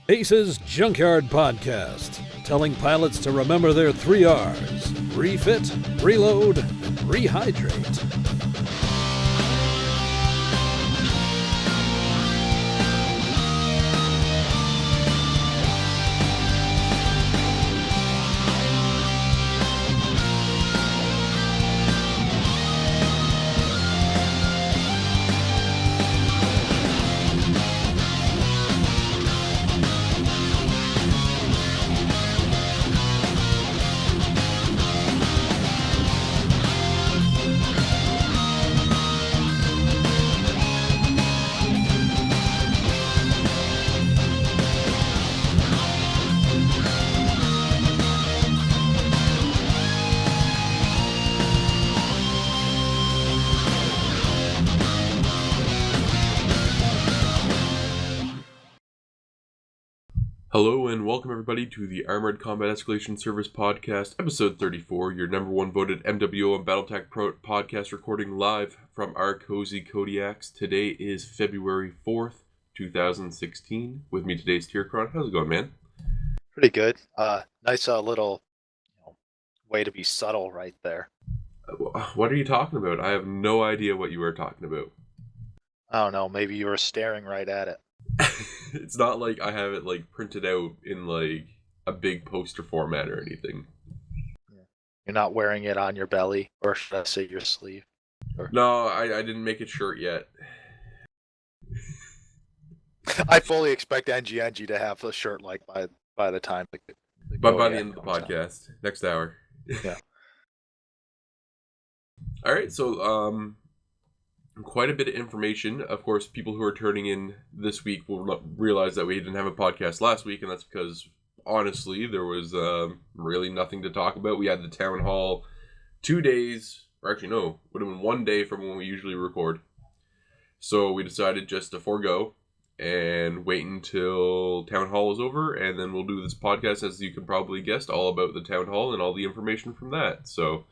A.C.E.S Junkyard Podcast, telling pilots to remember their 3 R's: refit, reload, and rehydrate. Hello and welcome everybody to the Armored Combat Escalation Service Podcast, episode 34, your number one voted MWO and Battletech Pro podcast, recording live from our cozy Kodiaks. Today is February 4th, 2016. With me today is Tierkron. How's it going, man? Pretty good. Nice little way to be subtle right there. What are you talking about? I have no idea what you are talking about. I don't know, maybe you were staring right at it. It's not like I have it printed out in a big poster format or anything. Yeah. You're not wearing it on your belly, or should I say your sleeve? No, I didn't make it shirt yet. I fully expect NG to have a shirt by the time. But by the end of the podcast, next hour. Yeah. All right, so quite a bit of information. Of course, people who are turning in this week will realize that we didn't have a podcast last week, and that's because, honestly, there was really nothing to talk about. We had the town hall 2 days, or actually no, would have been 1 day from when we usually record. So we decided just to forego and wait until town hall is over, and then we'll do this podcast, as you can probably guess, all about the town hall and all the information from that. So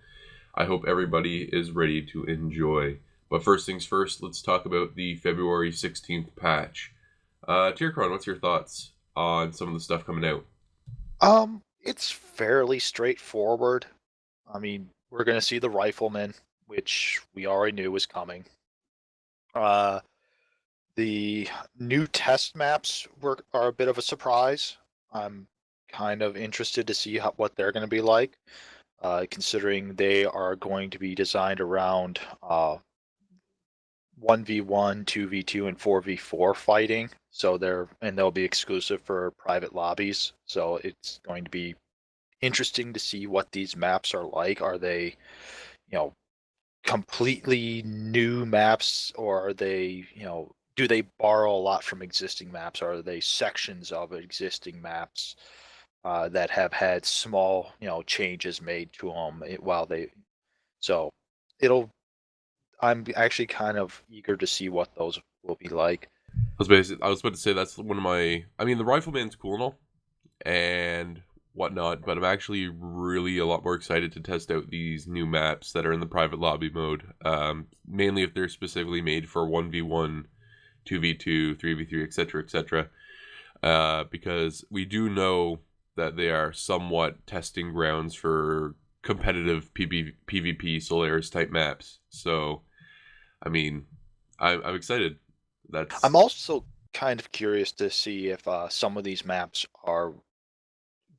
I hope everybody is ready to enjoy. But first things first, let's talk about the February 16th patch. Tierkron, what's your thoughts on some of the stuff coming out? It's fairly straightforward. I mean, we're going to see the rifleman, which we already knew was coming. The new test maps are a bit of a surprise. I'm kind of interested to see what they're going to be like, considering they are going to be designed around 1v1, 2v2, and 4v4 fighting. So they'll be exclusive for private lobbies. So it's going to be interesting to see what these maps are like. Are they, completely new maps, or are they, do they borrow a lot from existing maps? Or are they sections of existing maps that have had small, changes made to them So I'm actually kind of eager to see what those will be like. I was about to say that's one of my... I mean, the rifleman's cool and all, and whatnot, but I'm actually really a lot more excited to test out these new maps that are in the private lobby mode, mainly if they're specifically made for 1v1, 2v2, 3v3, etc., because we do know that they are somewhat testing grounds for competitive PvP Solaris type maps. So, I mean, I'm excited. I'm also kind of curious to see if some of these maps are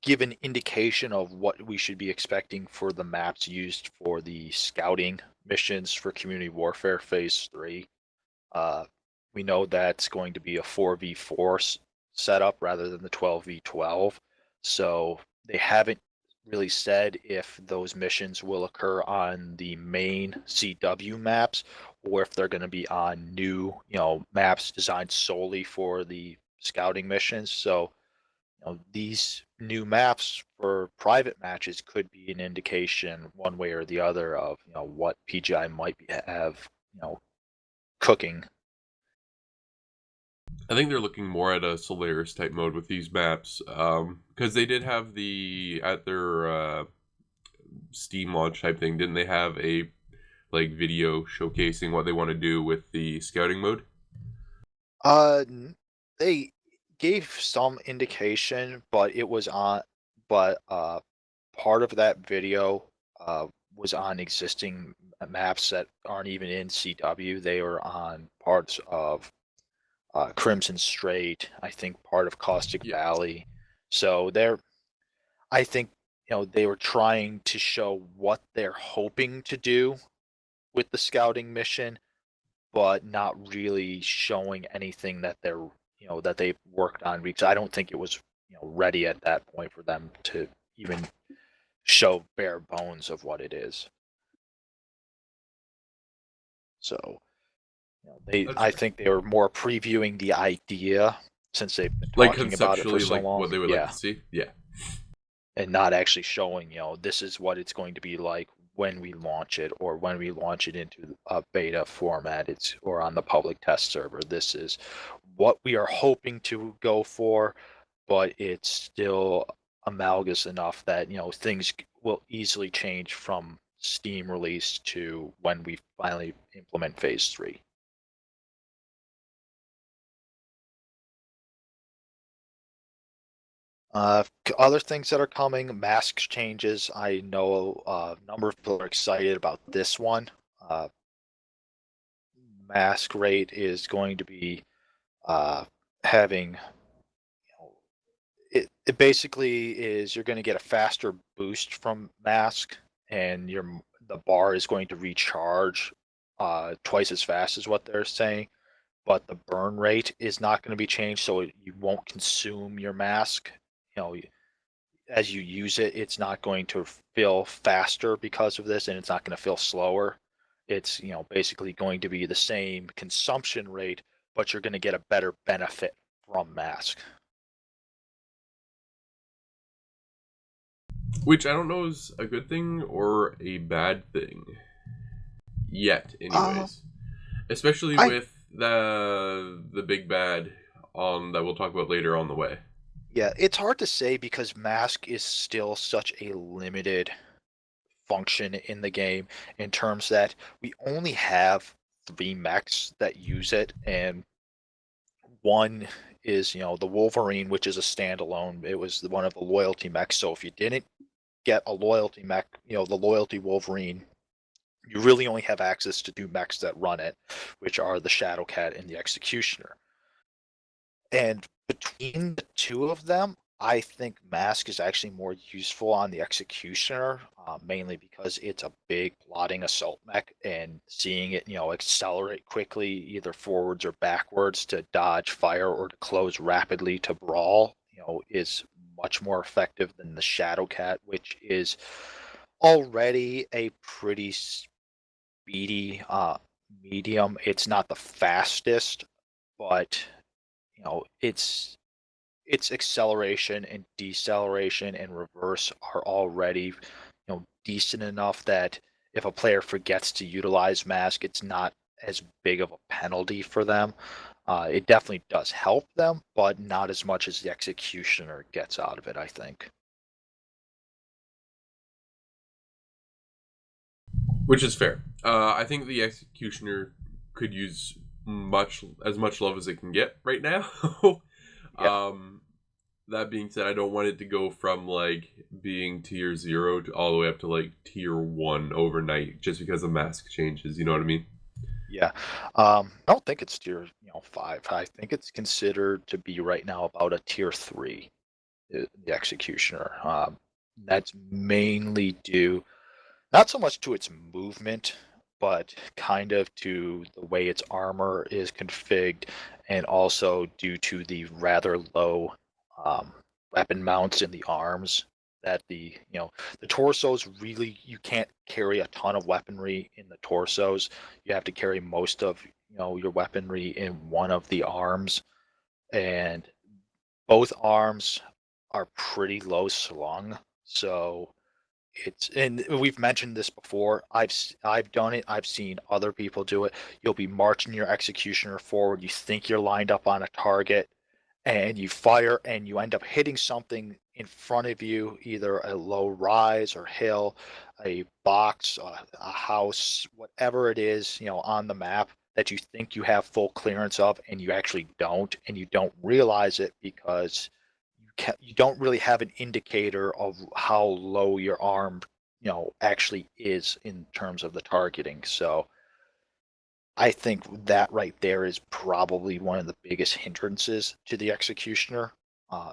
give an indication of what we should be expecting for the maps used for the scouting missions for Community Warfare Phase 3. We know that's going to be a 4v4 setup rather than the 12v12. So they haven't really said if those missions will occur on the main CW maps, or if they're going to be on new, maps designed solely for the scouting missions. So, these new maps for private matches could be an indication one way or the other of, what PGI might have, cooking. I think they're looking more at a Solaris type mode with these maps, because they did have at their Steam launch type thing, didn't they have a video showcasing what they want to do with the scouting mode? They gave some indication, but it was on, but part of that video was on existing maps that aren't even in CW. They were on parts of Crimson Strait, I think part of Caustic Yeah. Valley. So I think, they were trying to show what they're hoping to do with the scouting mission, but not really showing anything that that they've worked on, because I don't think it was, ready at that point for them to even show bare bones of what it is. So, That's I fair. think they were more previewing the idea since they've been Like talking about it for conceptually, so like long. what they would like Yeah. to see. Yeah. And not actually showing, this is what it's going to be like when we launch it, or when we launch it into a beta format, or on the public test server. This is what we are hoping to go for, but it's still amalgamous enough that, things will easily change from Steam release to when we finally implement phase 3. Other things that are coming, mask changes. I know a number of people are excited about this one. Uh, Mask rate is going to be uh, having, it basically is, you're going to get a faster boost from mask, and the bar is going to recharge twice as fast as what they're saying, but the burn rate is not going to be changed, so you won't consume your mask. You know, as you use it, it's not going to fill faster because of this, and it's not going to fill slower. It's, basically going to be the same consumption rate, but you're going to get a better benefit from mask. Which I don't know is a good thing or a bad thing yet, Uh, anyways. Especially I with the big bad on that we'll talk about later on the way. Yeah, it's hard to say because mask is still such a limited function in the game, in terms that we only have 3 mechs that use it, and one is, the Wolverine, which is a standalone. It was one of the loyalty mechs. So if you didn't get a loyalty mech, the loyalty Wolverine, you really only have access to 2 mechs that run it, which are the Shadowcat and the Executioner. And between the two of them, I think Mask is actually more useful on the Executioner, mainly because it's a big plotting assault mech, and seeing it, accelerate quickly, either forwards or backwards to dodge fire or to close rapidly to brawl, is much more effective than the Shadowcat, which is already a pretty speedy medium. It's not the fastest, but its acceleration and deceleration and reverse are already, decent enough that if a player forgets to utilize mask, it's not as big of a penalty for them. It definitely does help them, but not as much as the executioner gets out of it, I think. Which is fair. I think the Executioner could use much love as it can get right now. Yeah. um, that being said, I don't want it to go from like being tier 0 to all the way up to like tier 1 overnight just because the mask changes. You know what I mean? Yeah. I don't think it's tier, 5. I think it's considered to be right now about a tier 3, the executioner. That's mainly due not so much to its movement, but kind of to the way its armor is configured, and also due to the rather low um, weapon mounts in the arms. That the torsos, really, you can't carry a ton of weaponry in the torsos. You have to carry most of, your weaponry in one of the arms, and both arms are pretty low slung. So and we've mentioned this before. I've done it. I've seen other people do it. You'll be marching your executioner forward. You think you're lined up on a target, and you fire, and you end up hitting something in front of you, either a low rise or hill, a box, a house, whatever it is, on the map that you think you have full clearance of, and you actually don't, and you don't realize it because you don't really have an indicator of how low your arm, actually is in terms of the targeting. So I think that right there is probably one of the biggest hindrances to the executioner,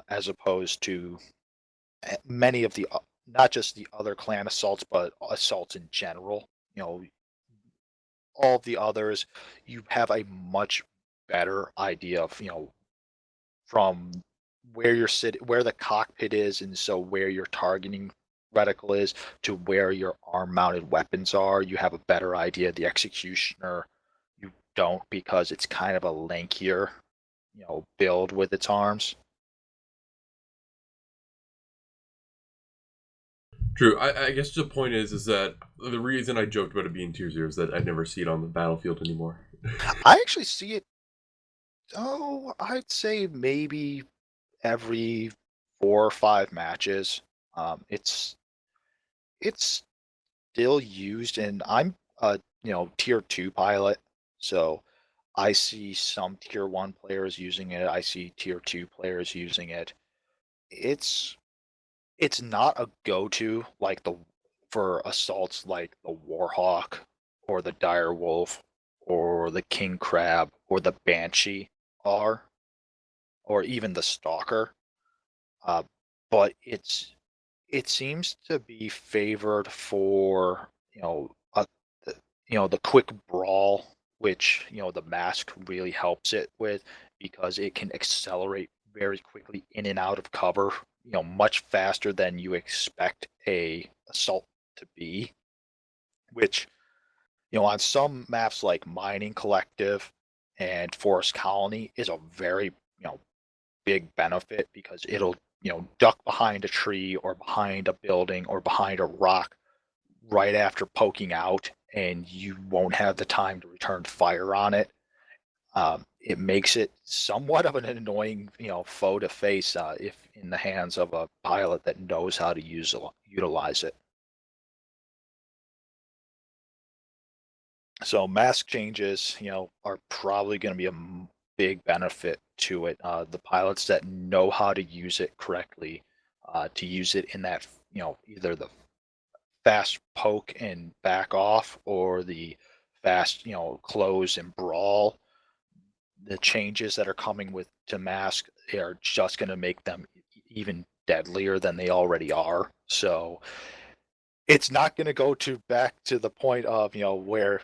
as opposed to many of the not just the other clan assaults, but assaults in general. You know, all of the others, you have a much better idea of, from where you're sitting, where the cockpit is, and so where your targeting reticle is to where your arm-mounted weapons are. You have a better idea. The executioner, you don't, because it's kind of a lankier, build with its arms. True. I guess the point is that the reason I joked about it being tier 0 is that I never see it on the battlefield anymore. I actually see it. Oh, I'd say maybe every 4 or 5 matches. It's still used, and I'm a tier 2 pilot, so I see some tier 1 players using it. I see tier 2 players using it. It's it's not a go-to like the for assaults like the Warhawk or the Dire Wolf or the King Crab or the Banshee are, or even the Stalker. Uh, but it seems to be favored for the, the quick brawl, which the mask really helps it with, because it can accelerate very quickly in and out of cover, much faster than you expect a assault to be. Which, on some maps like Mining Collective and Forest Colony is a very big benefit, because it'll duck behind a tree or behind a building or behind a rock right after poking out, and you won't have the time to return fire on it. It makes it somewhat of an annoying, foe to face, if in the hands of a pilot that knows how to utilize it. So mask changes, are probably going to be a big benefit to it. The pilots that know how to use it correctly, to use it in that, either the fast poke and back off, or the fast, close and brawl. The changes that are coming with to mask are just going to make them even deadlier than they already are. So it's not going to go to back to the point of where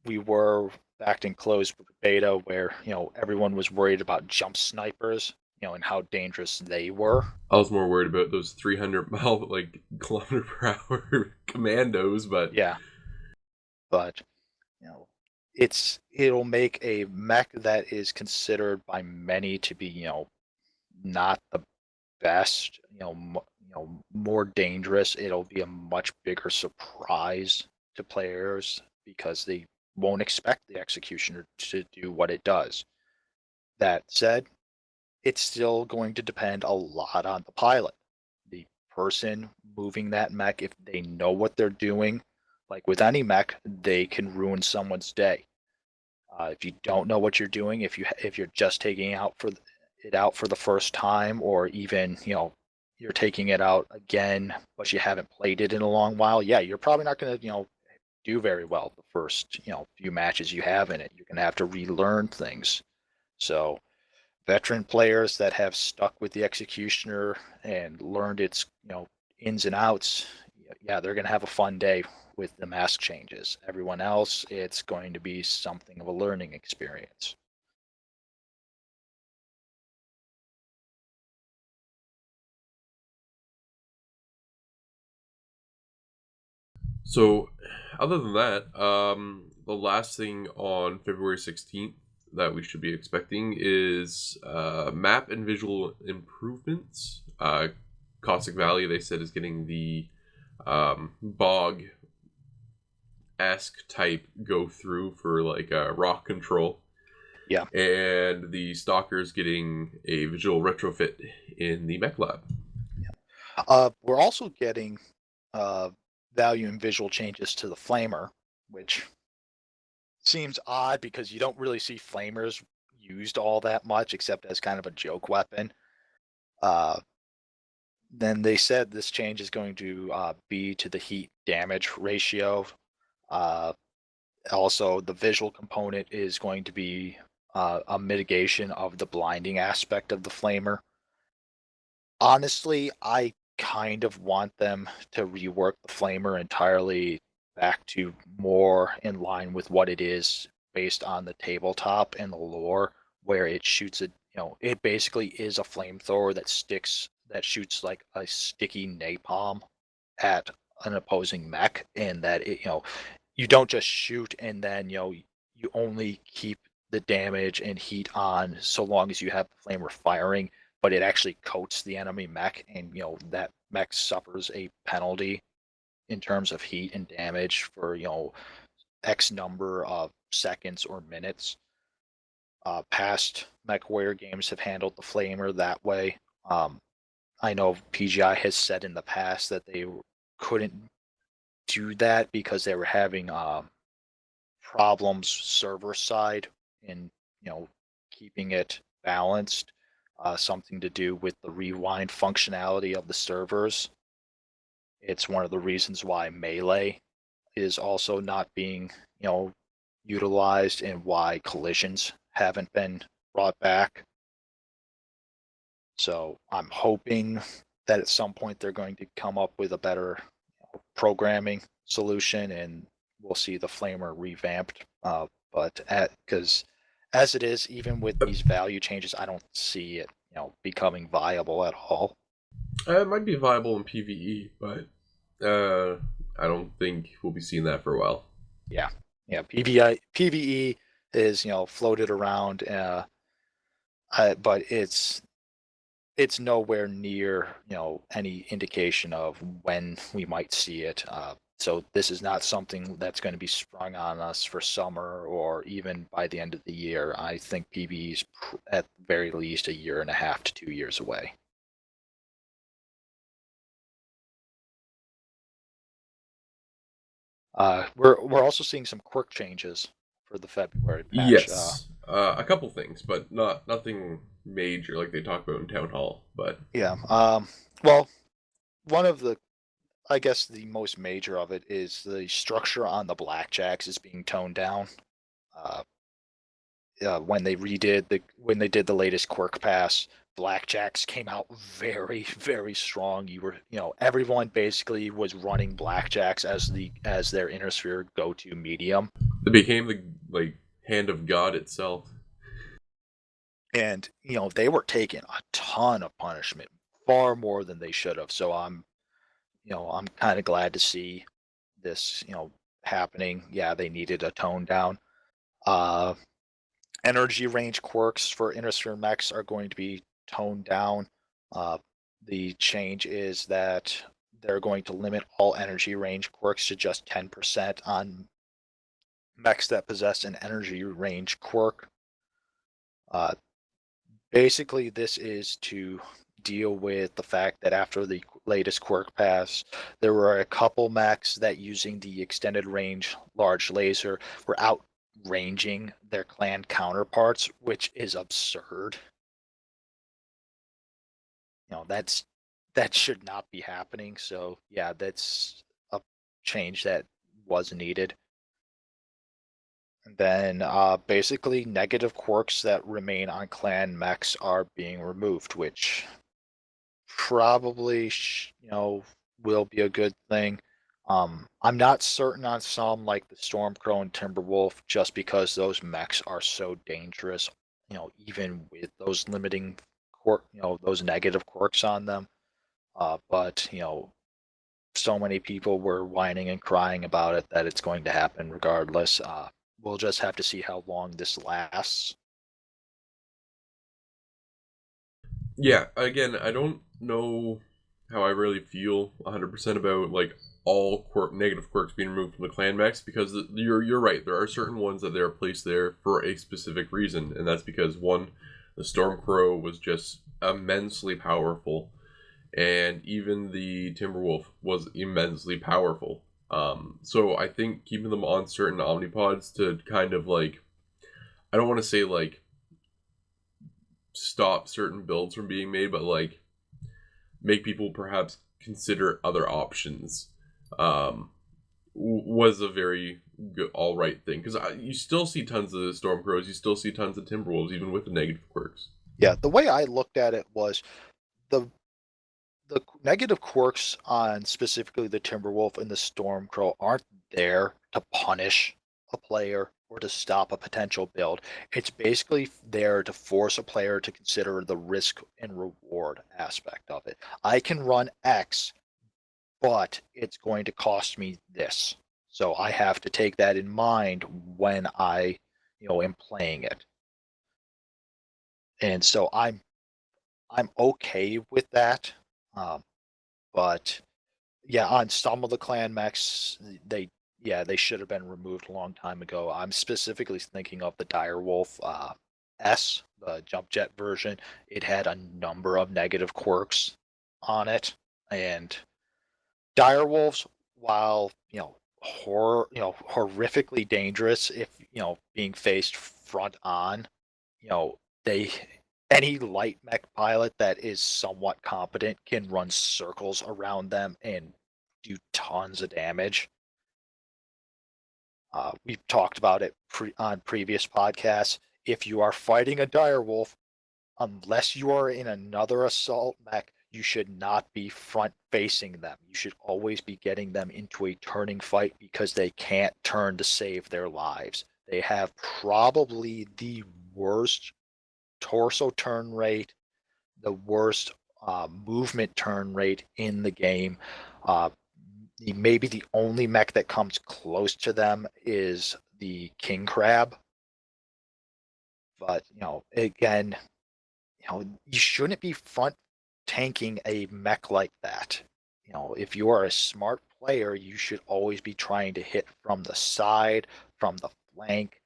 we were back in closed beta, where everyone was worried about jump snipers, and how dangerous they were. I was more worried about those 300-mile, like, kilometer per hour commandos, but Yeah, but it'll make a mech that is considered by many to be not the best, more dangerous. It'll be a much bigger surprise to players, because they won't expect the executioner to do what it does. That said, it's still going to depend a lot on the pilot. The person moving that mech, if they know what they're doing, like with any mech, they can ruin someone's day. If you don't know what you're doing, if you're just taking it out for the first time, or even you're taking it out again, but you haven't played it in a long while, yeah, you're probably not going to do very well the first few matches you have in it. You're going to have to relearn things. So veteran players that have stuck with the executioner and learned its ins and outs, yeah, they're going to have a fun day with the mask changes. Everyone else, it's going to be something of a learning experience. so other than that, the last thing on February 16th that we should be expecting is map and visual improvements. Caustic Valley, they said, is getting the bog esque type go through for like rock control. Yeah. And the Stalker's getting a visual retrofit in the mech lab. We're also getting value and visual changes to the Flamer, which seems odd because you don't really see flamers used all that much except as kind of a joke weapon. Uh, then they said this change is going to be to the heat damage ratio. Uh, Also, the visual component is going to be a mitigation of the blinding aspect of the flamer. Honestly, I kind of want them to rework the flamer entirely back to more in line with what it is based on the tabletop and the lore, where it shoots it basically is a flamethrower that shoots like a sticky napalm at an opposing mech, and that you don't just shoot and then you only keep the damage and heat on so long as you have the flamer firing, but it actually coats the enemy mech, and that mech suffers a penalty in terms of heat and damage for x number of seconds or minutes. Past mech warrior games have handled the flamer that way. I know PGI has said in the past that they couldn't do that because they were having problems server side in keeping it balanced. Something to do with the rewind functionality of the servers. It's one of the reasons why melee is also not being utilized, and why collisions haven't been brought back. So I'm hoping that at some point they're going to come up with a better programming solution, and we'll see the flamer revamped. But because as it is, even with these value changes, I don't see it becoming viable at all. It might be viable in PvE, but I don't think we'll be seeing that for a while. Yeah, PvE is floated around, but it's nowhere near any indication of when we might see it. So this is not something that's going to be sprung on us for summer or even by the end of the year. I think PvE is at the very least 1.5 to 2 years away. We're also seeing some quirk changes for the February patch. Yes, a couple things, but nothing major like they talk about in Town Hall. But yeah, well, one of the I guess the most major of it is the structure on the blackjacks is being toned down. Uh, when they did the latest quirk pass, blackjacks came out very, very strong. Everyone basically was running blackjacks as their inner sphere go-to medium, it became the hand of God itself. and they were taking a ton of punishment, far more than they should have. So I'm kind of glad to see this happening. Yeah, they needed a tone down. Uh, Energy range quirks for Innister mechs are going to be toned down. Uh, the change is that they're going to limit all energy range quirks to just 10% on mechs that possess an energy range quirk. Uh, Basically, this is to deal with the fact that after the latest quirk pass, there were a couple mechs that, using the extended range large laser, were outranging their clan counterparts, which is absurd. That should not be happening. So yeah, that's a change that was needed. And then basically negative quirks that remain on clan mechs are being removed, which probably will be a good thing. I'm not certain on some like the Stormcrow and Timberwolf, just because those mechs are so dangerous. Even with those limiting those negative quirks on them. But so many people were whining and crying about it that it's going to happen regardless. We'll just have to see how long this lasts. Yeah, again, I don't know how I really feel 100% about all negative quirks being removed from the clan mechs, because you're right. There are certain ones that they're placed there for a specific reason, and that's because one, the Stormcrow was just immensely powerful, and even the Timberwolf was immensely powerful. So I think keeping them on certain omnipods to kind of like, I don't want to say like stop certain builds from being made, but like make people perhaps consider other options. Um, was a very good, all right thing, because you still see tons of Stormcrows, you still see tons of Timberwolves, even with the negative quirks. Yeah, the way I looked at it was the negative quirks on specifically the Timberwolf and the Stormcrow aren't there to punish a player or to stop a potential build. It's basically there to force a player to consider the risk and reward aspect of it. I can run X, but it's going to cost me this. So I have to take that in mind when I, am playing it. And so I'm okay with that. Um, but yeah, on some of the clan mechs, they should have been removed a long time ago. I'm specifically thinking of the Direwolf S, the jump jet version. It had a number of negative quirks on it, and Direwolves, while horrifically dangerous if being faced front on, you know they any light mech pilot that is somewhat competent can run circles around them and do tons of damage. We've talked about it on previous podcasts. If you are fighting a direwolf, unless you are in another assault mech, you should not be front facing them. You should always be getting them into a turning fight because they can't turn to save their lives. They have probably the worst torso turn rate, the worst movement turn rate in the game. Uh, Maybe the only mech that comes close to them is the king crab. But again, you shouldn't be front tanking a mech like that. If you are a smart player, you should always be trying to hit from the side, from the flank.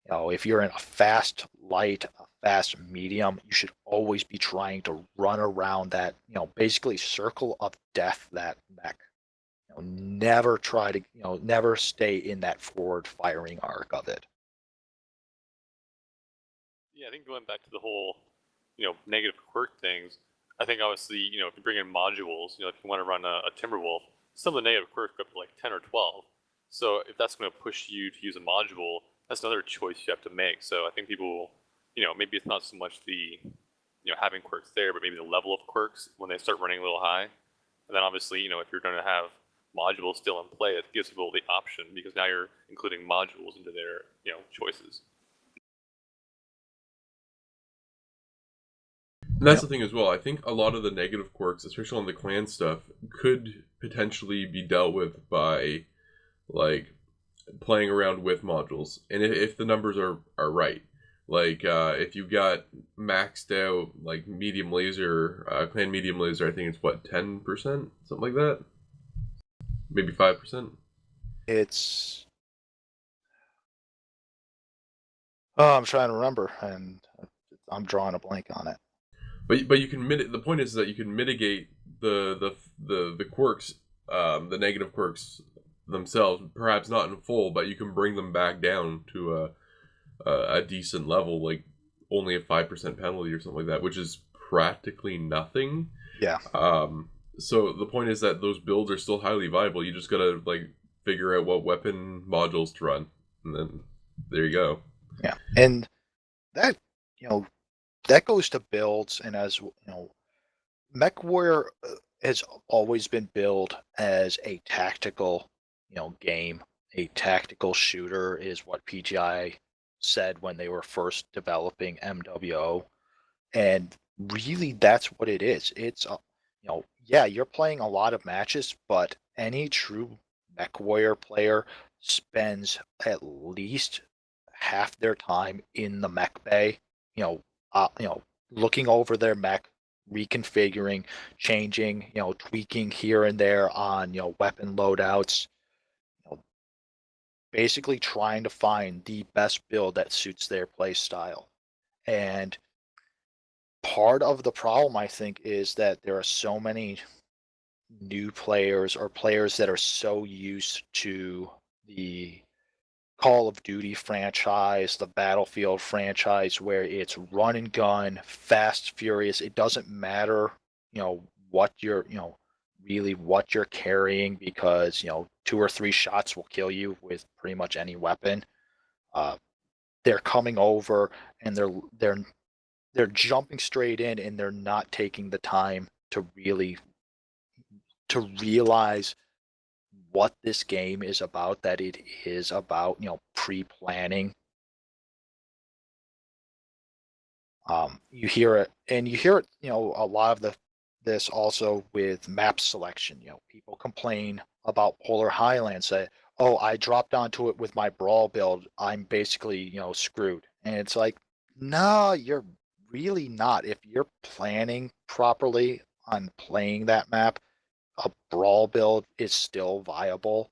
If you're in a fast light, a fast medium, you should always be trying to run around that, basically circle of death that mech. Never try to, never stay in that forward firing arc of it. Yeah, I think going back to the whole, negative quirk things, I think obviously, if you bring in modules, if you want to run a Timberwolf, some of the negative quirks go up to like 10 or 12. So if that's going to push you to use a module, that's another choice you have to make. So I think people, maybe it's not so much the, having quirks there, but maybe the level of quirks when they start running a little high. And then obviously, if you're going to have modules still in play, it gives people the option because now you're including modules into their, choices. And that's the thing as well. I think a lot of the negative quirks, especially on the clan stuff, could potentially be dealt with by like playing around with modules, and if the numbers are right. Like if you got maxed out like medium laser, clan medium laser, I think it's what 10%, something like that, maybe 5%. It's Oh, I'm trying to remember, and I'm drawing a blank on it. But you can mitigate. The point is that you can mitigate the quirks, the negative quirks themselves. Perhaps not in full, but you can bring them back down to a decent level, like only a 5% penalty or something like that, which is practically nothing. Yeah. So the point is that those builds are still highly viable. You just gotta like figure out what weapon modules to run, and then there you go. Yeah, and that that goes to builds, and as MechWarrior has always been billed as a tactical, game. A tactical shooter is what PGI said when they were first developing MWO, and really that's what it is. It's yeah, you're playing a lot of matches, but any true MechWarrior player spends at least half their time in the mech bay, looking over their mech, reconfiguring, changing, tweaking here and there on, weapon loadouts, you know, basically trying to find the best build that suits their play style. And part of the problem, I think, is that there are so many new players or players that are so used to the Call of Duty franchise, the Battlefield franchise, where it's run and gun, fast, furious. It doesn't matter, what really what you're carrying, because, 2 or 3 shots will kill you with pretty much any weapon. Uh, they're coming over and they're jumping straight in, and they're not taking the time to really to realize what this game is about, that it is about, pre-planning. You hear it, and you hear it, a lot of this also with map selection. People complain about Polar Highlands, say, "Oh, I dropped onto it with my brawl build. I'm basically, screwed." And it's like, no, you're really not. If you're planning properly on playing that map, a brawl build is still viable.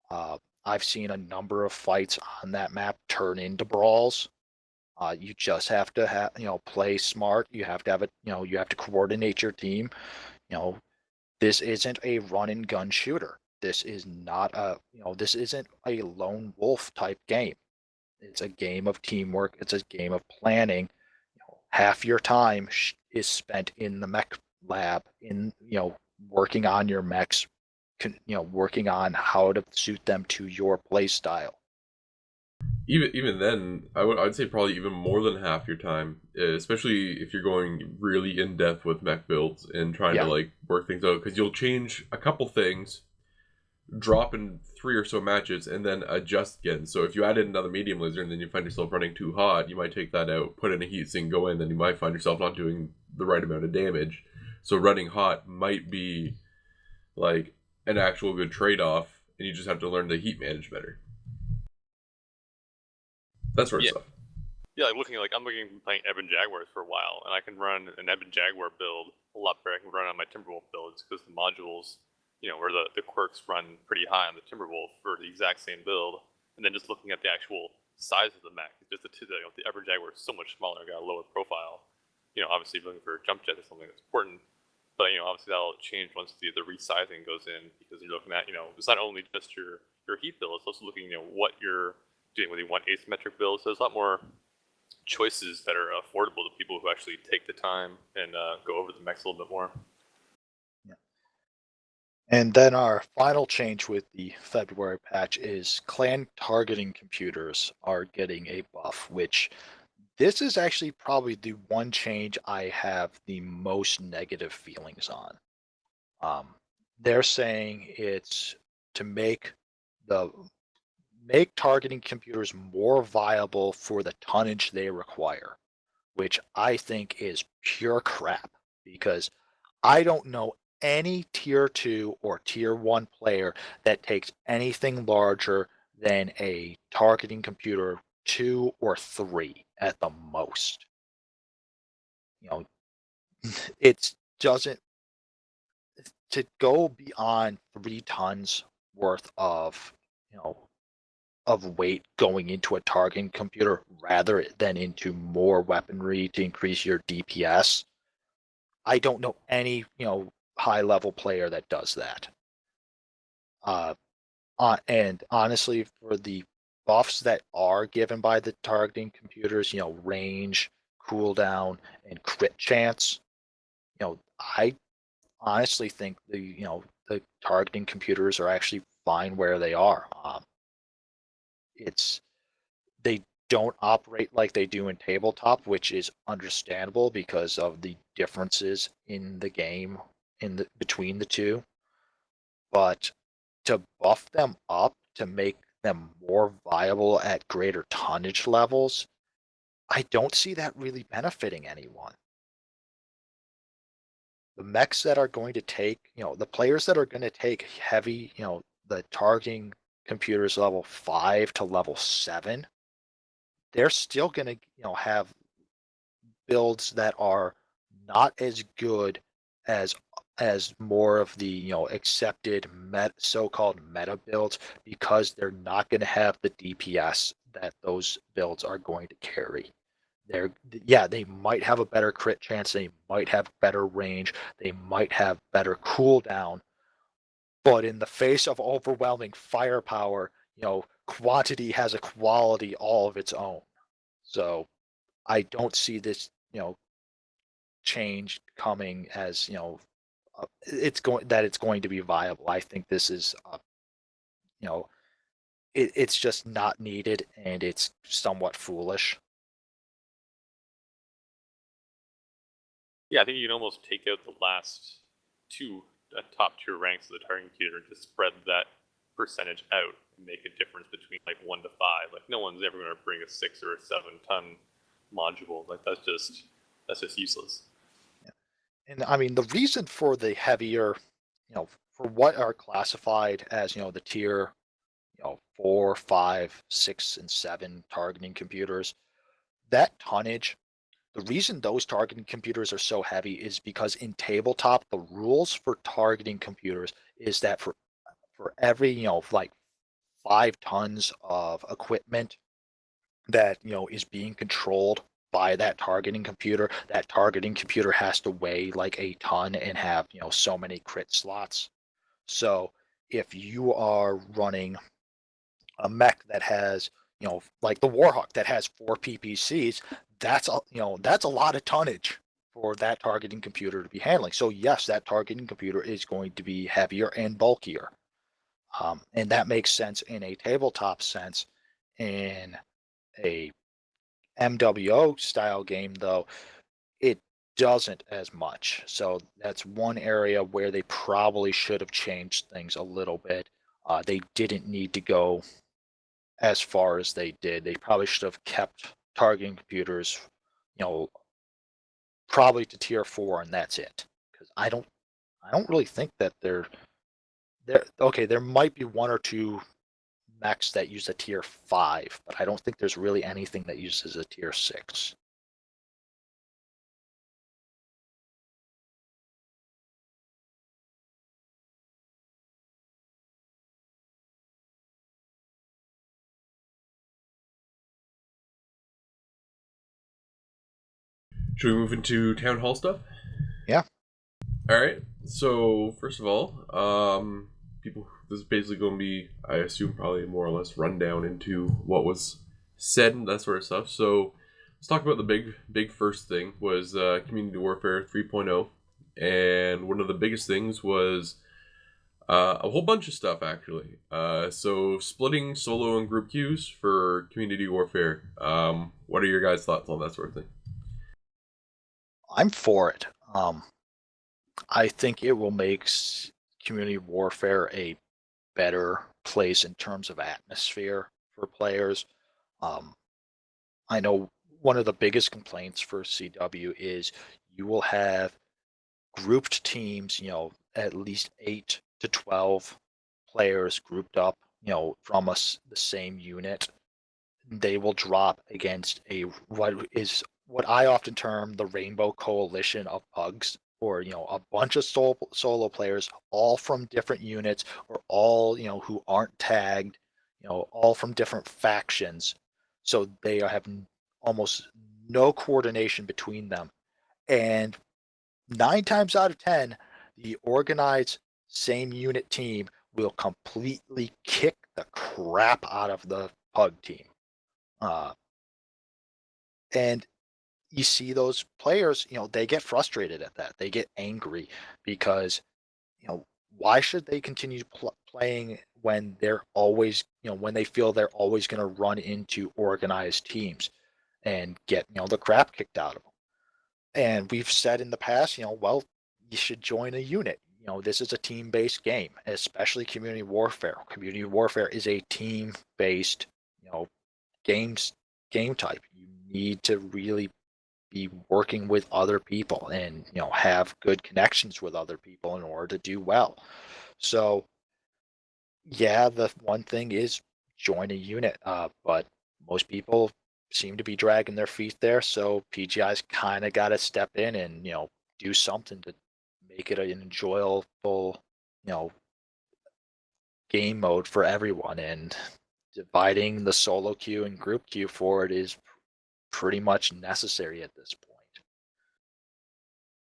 Uh, I've seen a number of fights on that map turn into brawls. You just have to play smart. You have to have you have to coordinate your team. You know, this isn't a run and gun shooter. This is not this isn't a lone wolf type game. It's a game of teamwork. It's a game of planning. Half your time is spent in the mech lab, in working on your mechs, working on how to suit them to your play style. Even then, I'd say probably even more than half your time, especially if you're going really in depth with mech builds and trying to like work things out, because you'll change a couple things, drop in 3 or so matches, and then adjust again. So if you added another medium laser and then you find yourself running too hot, you might take that out, put in a heat sink, go in, then you might find yourself not doing the right amount of damage. So running hot might be like an actual good trade-off, and you just have to learn to heat manage better. That sort of stuff. Yeah, I'm looking playing Ebon Jaguars for a while, and I can run an Ebon Jaguar build a lot better. I can run on my Timberwolf builds because the modules, where the quirks run pretty high on the Timberwolf for the exact same build. And then just looking at the actual size of the mech, just the Ebon Jaguar is so much smaller, got a lower profile. Obviously if you're looking for a jump jet or something that's important, but obviously that'll change once the resizing goes in, because you're looking at it's not only just your heat build, it's also looking what you're doing, whether you want asymmetric builds. So there's a lot more choices that are affordable to people who actually take the time and go over the mechs a little bit more. Yeah. And then our final change with the February patch is clan targeting computers are getting a buff, which this is actually probably the one change I have the most negative feelings on. They're saying it's to make targeting computers more viable for the tonnage they require, which I think is pure crap, because I don't know any tier 2 or tier 1 player that takes anything larger than a targeting computer 2 or 3 at the most. It doesn't, to go beyond 3 tons worth of weight going into a targeting computer rather than into more weaponry to increase your DPS. I don't know any, high level player that does that. And honestly, for the buffs that are given by the targeting computers, range, cooldown, and crit chance, I honestly think the targeting computers are actually fine where they are. They don't operate like they do in tabletop, which is understandable because of the differences in the game between the two. But to buff them up to make them more viable at greater tonnage levels, I don't see that really benefiting anyone. The mechs that are going to take, the players that are going to take heavy, the targeting computers level 5 to level 7, they're still going to, have builds that are not as good as more of the accepted so-called meta builds, because they're not going to have the DPS that those builds are going to carry. They might have a better crit chance, they might have better range, they might have better cooldown, But in the face of overwhelming firepower, quantity has a quality all of its own. So I don't see this, change coming as, it's going to be viable. I think this is, you know, it's just not needed and it's somewhat foolish. Yeah, I think you can almost take out the last two top tier ranks of the targeting computer and just spread that percentage out and make a difference between like 1 to 5. Like no one's ever going to bring a 6 or a 7 ton module. Like that's just useless. And I mean, the reason for the heavier, for what are classified as, the tier, 4, 5, 6, and 7 targeting computers, that tonnage, the reason those targeting computers are so heavy is because in tabletop, the rules for targeting computers is that for every, like 5 tons of equipment that, is being controlled by that targeting computer has to weigh like a ton and have, so many crit slots. So if you are running a mech that has, like the Warhawk that has 4 PPCs, that's a lot of tonnage for that targeting computer to be handling. So yes, that targeting computer is going to be heavier and bulkier, and that makes sense in a tabletop sense. In a MWO style game, though, it doesn't as much. So that's one area where they probably should have changed things a little bit. They didn't need to go as far as they did. They probably should have kept targeting computers, you know, probably to tier 4, and that's it. Because I don't really think that they're okay. There might be one or two mechs that use a tier 5, but I don't think there's really anything that uses a tier 6. Should we move into town hall stuff? Yeah. All right. So first of all, people, this is basically going to be, I assume, probably more or less rundown into what was said and that sort of stuff. So let's talk about the big first thing was Community Warfare 3.0, and one of the biggest things was a whole bunch of stuff actually. So splitting solo and group queues for Community Warfare. What are your guys' thoughts on that sort of thing? I'm for it. I think it will make community warfare a better place in terms of atmosphere for players. Um, I know one of the biggest complaints for CW is you will have grouped teams, at least 8 to 12 players grouped up, from the same unit. They will drop against what I often term the rainbow coalition of pugs, or a bunch of solo players, all from different units, or all who aren't tagged, all from different factions. So they have almost no coordination between them, and 9 times out of 10, the organized same unit team will completely kick the crap out of the pug team. Uh, and you see those players, they get frustrated at that. They get angry because, why should they continue playing when they're always, when they feel they're always going to run into organized teams and get, the crap kicked out of them. And we've said in the past, well, you should join a unit. This is a team-based game, especially community warfare. Community warfare is a team-based, games game type. You need to really be working with other people and have good connections with other people in order to do well. So yeah, the one thing is join a unit, but most people seem to be dragging their feet there. So PGI's kind of got to step in and do something to make it an enjoyable you know game mode for everyone. And dividing the solo queue and group queue for it is pretty much necessary at this point.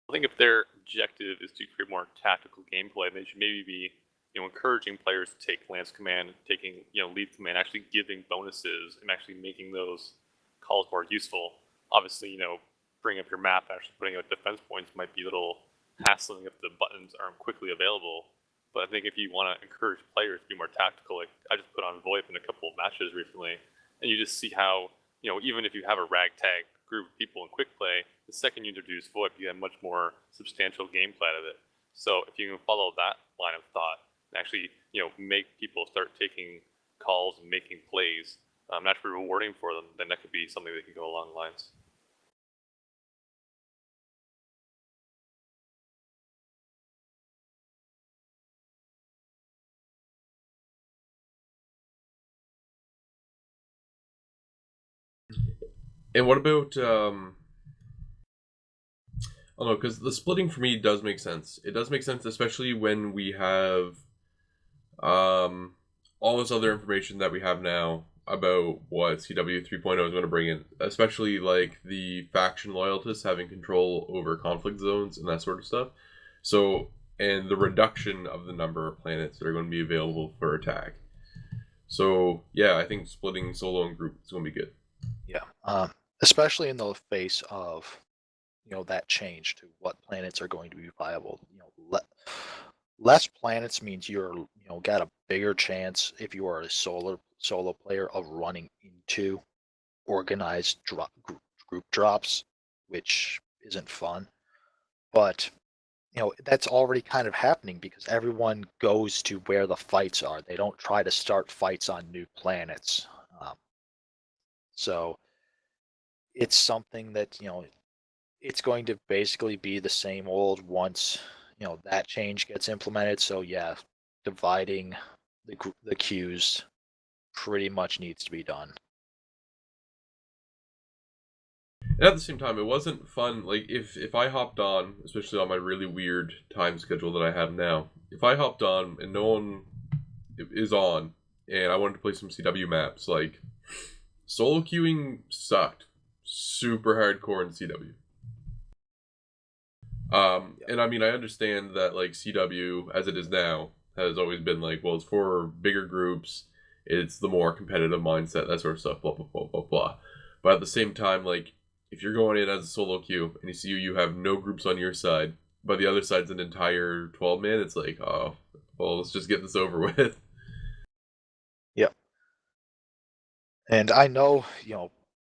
I think if their objective is to create more tactical gameplay, they should maybe be encouraging players to take lance command, taking lead command, actually giving bonuses, and actually making those calls more useful. Obviously, bringing up your map, actually putting out defense points might be a little hassling if the buttons aren't quickly available. But I think if you want to encourage players to be more tactical, like I just put on VoIP in a couple of matches recently, and you just see how, even if you have a ragtag group of people in quick play, the second you introduce VoIP, you have much more substantial gameplay out of it. So if you can follow that line of thought and actually, make people start taking calls and making plays, naturally rewarding for them, then that could be something that can go along the lines. And what about I don't know, because the splitting for me does make sense. It does make sense, especially when we have all this other information that we have now about what CW 3.0 is going to bring in, especially like the faction loyalists having control over conflict zones and that sort of stuff. So, and the reduction of the number of planets that are going to be available for attack. So, yeah, I think splitting solo and group is going to be good. Yeah, especially in the face of that change to what planets are going to be viable. Less planets means you're got a bigger chance if you are a solo player of running into organized group drops, which isn't fun. But that's already kind of happening because everyone goes to where the fights are. They don't try to start fights on new planets. So it's something that it's going to basically be the same old once that change gets implemented. So yeah, dividing the queues pretty much needs to be done. And at the same time, it wasn't fun. Like if I hopped on, especially on my really weird time schedule that I have now, if I hopped on and no one is on, and I wanted to play some CW maps, like solo queuing sucked, super hardcore in CW. And I mean, I understand that like CW as it is now has always been like, well, it's for bigger groups, it's the more competitive mindset, that sort of stuff, blah blah blah blah blah. But at the same time, like if you're going in as a solo queue and you see you have no groups on your side, but the other side's an entire 12-man, it's like, oh, well, let's just get this over with. Yep. And I know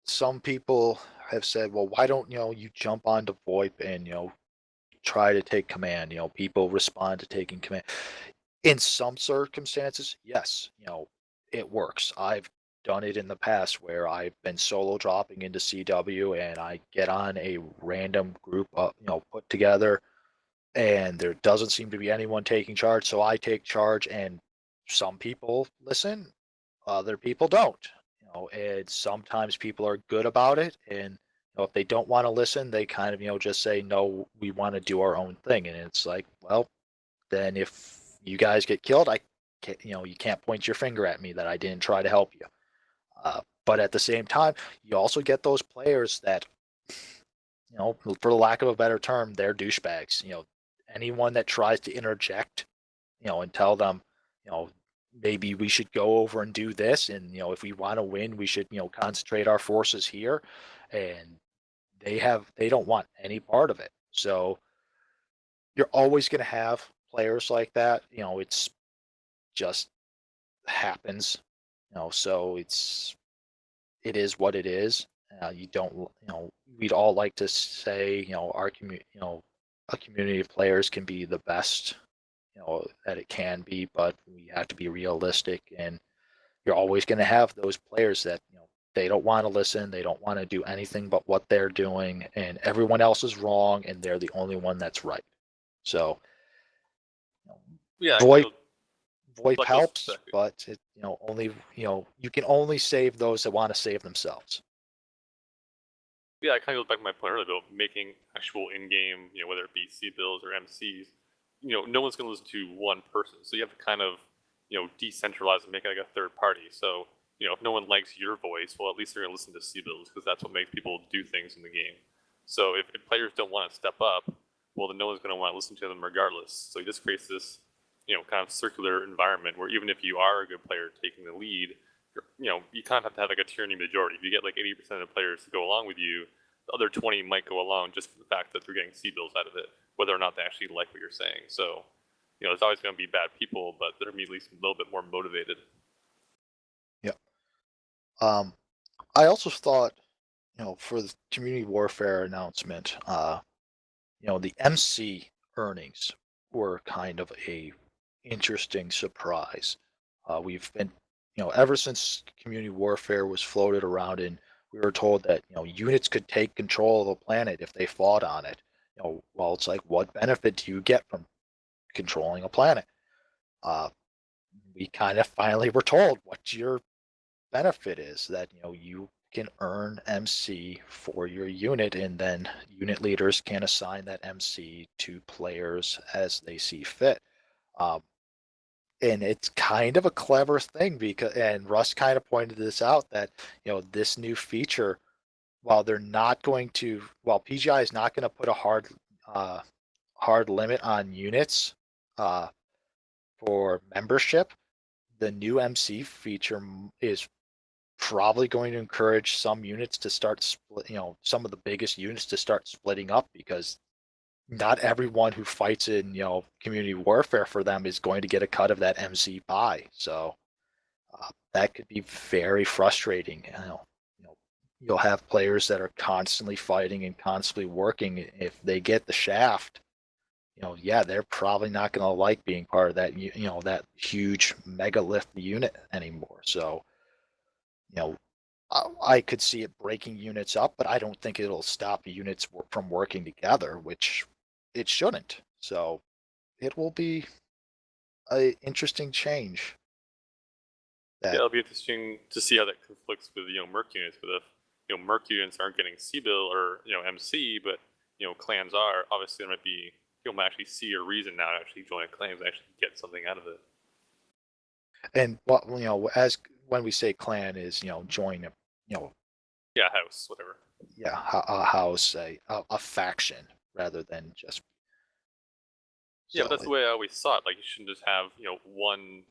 some people have said, well, why don't you jump onto VoIP and try to take command? People respond to taking command. In some circumstances, yes, it works. I've done it in the past where I've been solo dropping into CW and I get on a random group put together and there doesn't seem to be anyone taking charge, so I take charge and some people listen, other people don't. And sometimes people are good about it and if they don't want to listen, they kind of just say no, we want to do our own thing, and it's like, well, then if you guys get killed, I can't, you can't point your finger at me that I didn't try to help you. But at the same time, you also get those players that, for the lack of a better term, they're douchebags. Anyone that tries to interject, and tell them, maybe we should go over and do this, and if we want to win, we should, concentrate our forces here, and they don't want any part of it. So you're always going to have players like that. It's just happens. So it is what it is. You don't, we'd all like to say, our community, a community of players can be the best, that it can be, but we have to be realistic. And you're always going to have those players that, they don't want to listen. They don't want to do anything but what they're doing, and everyone else is wrong, and they're the only one that's right. So, Yeah, VoIP like those helps, back. but it only you can only save those that want to save themselves. Yeah, I kind of goes back to my point earlier about making actual in-game, whether it be C bills or MCs. No one's going to listen to one person, so you have to kind of, decentralize and make it like a third party. So, if no one likes your voice, well, at least they're going to listen to C bills because that's what makes people do things in the game. So if players don't want to step up, well, then no one's going to want to listen to them regardless. So he just creates this kind of circular environment where even if you are a good player taking the lead, you kind of have to have like a tyranny majority. If you get like 80% of the players to go along with you, the other 20 might go along just for the fact that they're getting C-bills out of it, whether or not they actually like what you're saying. So, there's always going to be bad people, but they're at least a little bit more motivated. Yeah. I also thought, for the community warfare announcement, the MC earnings were kind of a interesting surprise. We've been, ever since community warfare was floated around, and we were told that units could take control of the planet if they fought on it. Well, it's like, what benefit do you get from controlling a planet? Uh, we kind of finally were told what your benefit is, that you can earn MC for your unit, and then unit leaders can assign that MC to players as they see fit. Um, and it's kind of a clever thing, because, and Russ kind of pointed this out, that this new feature, while PGI is not going to put a hard limit on units uh, for membership, the new MC feature is probably going to encourage some units to start some of the biggest units to start splitting up, because not everyone who fights in community warfare for them is going to get a cut of that MC pie. So that could be very frustrating. You'll have players that are constantly fighting and constantly working. If they get the shaft, yeah, they're probably not going to like being part of that that huge megalith unit anymore. So you know I could see it breaking units up, but I don't think it'll stop units from working together, which it shouldn't. So it will be an interesting change. Yeah, it'll be interesting to see how that conflicts with Merc units. But if Merc units aren't getting C-bill or MC, but clans are, obviously there might be people might actually see a reason now to actually join a clan and actually get something out of it. And what as when we say clan is join a Yeah, house, whatever. yeah, a house, a faction, rather than just. Yeah, but that's the way I always thought. Like, you shouldn't just have one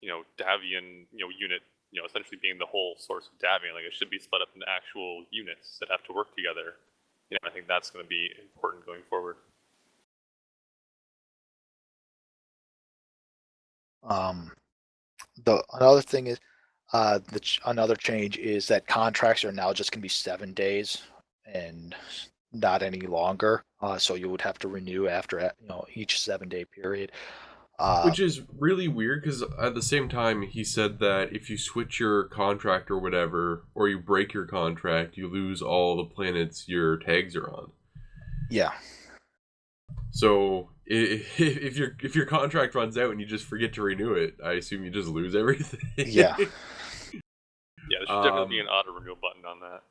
Davian unit essentially being the whole source of Davian. Like, it should be split up into actual units that have to work together. I think that's going to be important going forward. The another thing is, another change is that contracts are now just going to be 7 days and not any longer. So you would have to renew after each 7 day period. Which is really weird, because at the same time he said that if you switch your contract or whatever, or you break your contract, you lose all the planets your tags are on. Yeah. So if your contract runs out and you just forget to renew it, I assume you just lose everything. Yeah. Yeah, there should definitely be an auto renew button on that.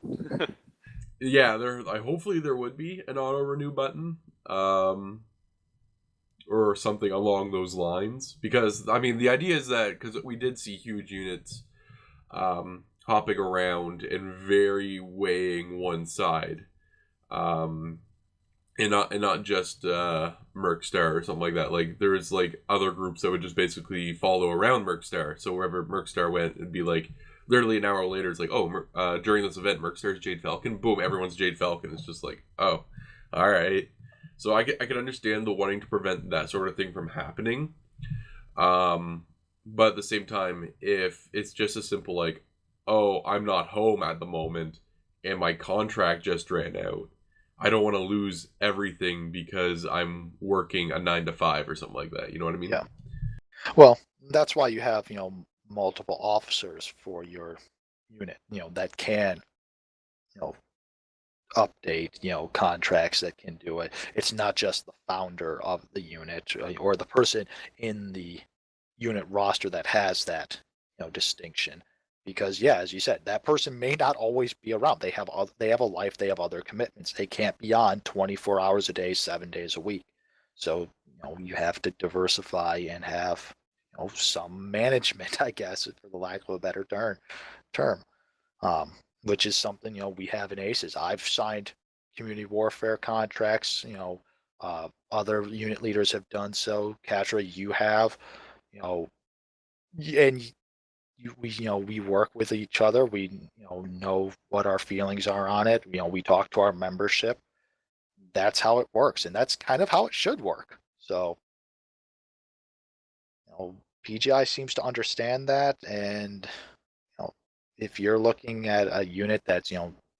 Yeah, hopefully there would be an auto renew button, or something along those lines. Because I mean, the idea is that because we did see huge units hopping around and very weighing one side, and not just Mercstar or something like that. Like, there's like other groups that would just basically follow around Mercstar. So wherever Mercstar went, it'd be like literally an hour later, it's like, oh, during this event, Mercstar's Jade Falcon. Boom, everyone's Jade Falcon. It's just like, oh, all right. So I can understand the wanting to prevent that sort of thing from happening. But at the same time, if it's just as simple like, oh, I'm not home at the moment and my contract just ran out, I don't want to lose everything because I'm working a 9 to 5 or something like that. You know what I mean? Yeah. Well, that's why you have multiple officers for your unit. That can update contracts, that can do it. It's not just the founder of the unit or the person in the unit roster that has that distinction, because yeah, as you said, that person may not always be around. They have a life, they have other commitments. They can't be on 24 hours a day, 7 days a week. So you have to diversify and have some management, I guess, for the lack of a better term. Which is something we have in A.C.E.S. I've signed community warfare contracts Other unit leaders have done so. Cattra, you have, you know, and we work with each other. We know what our feelings are on it. We talk to our membership. That's how it works, and that's kind of how it should work. So, PGI seems to understand that, and if you're looking at a unit that's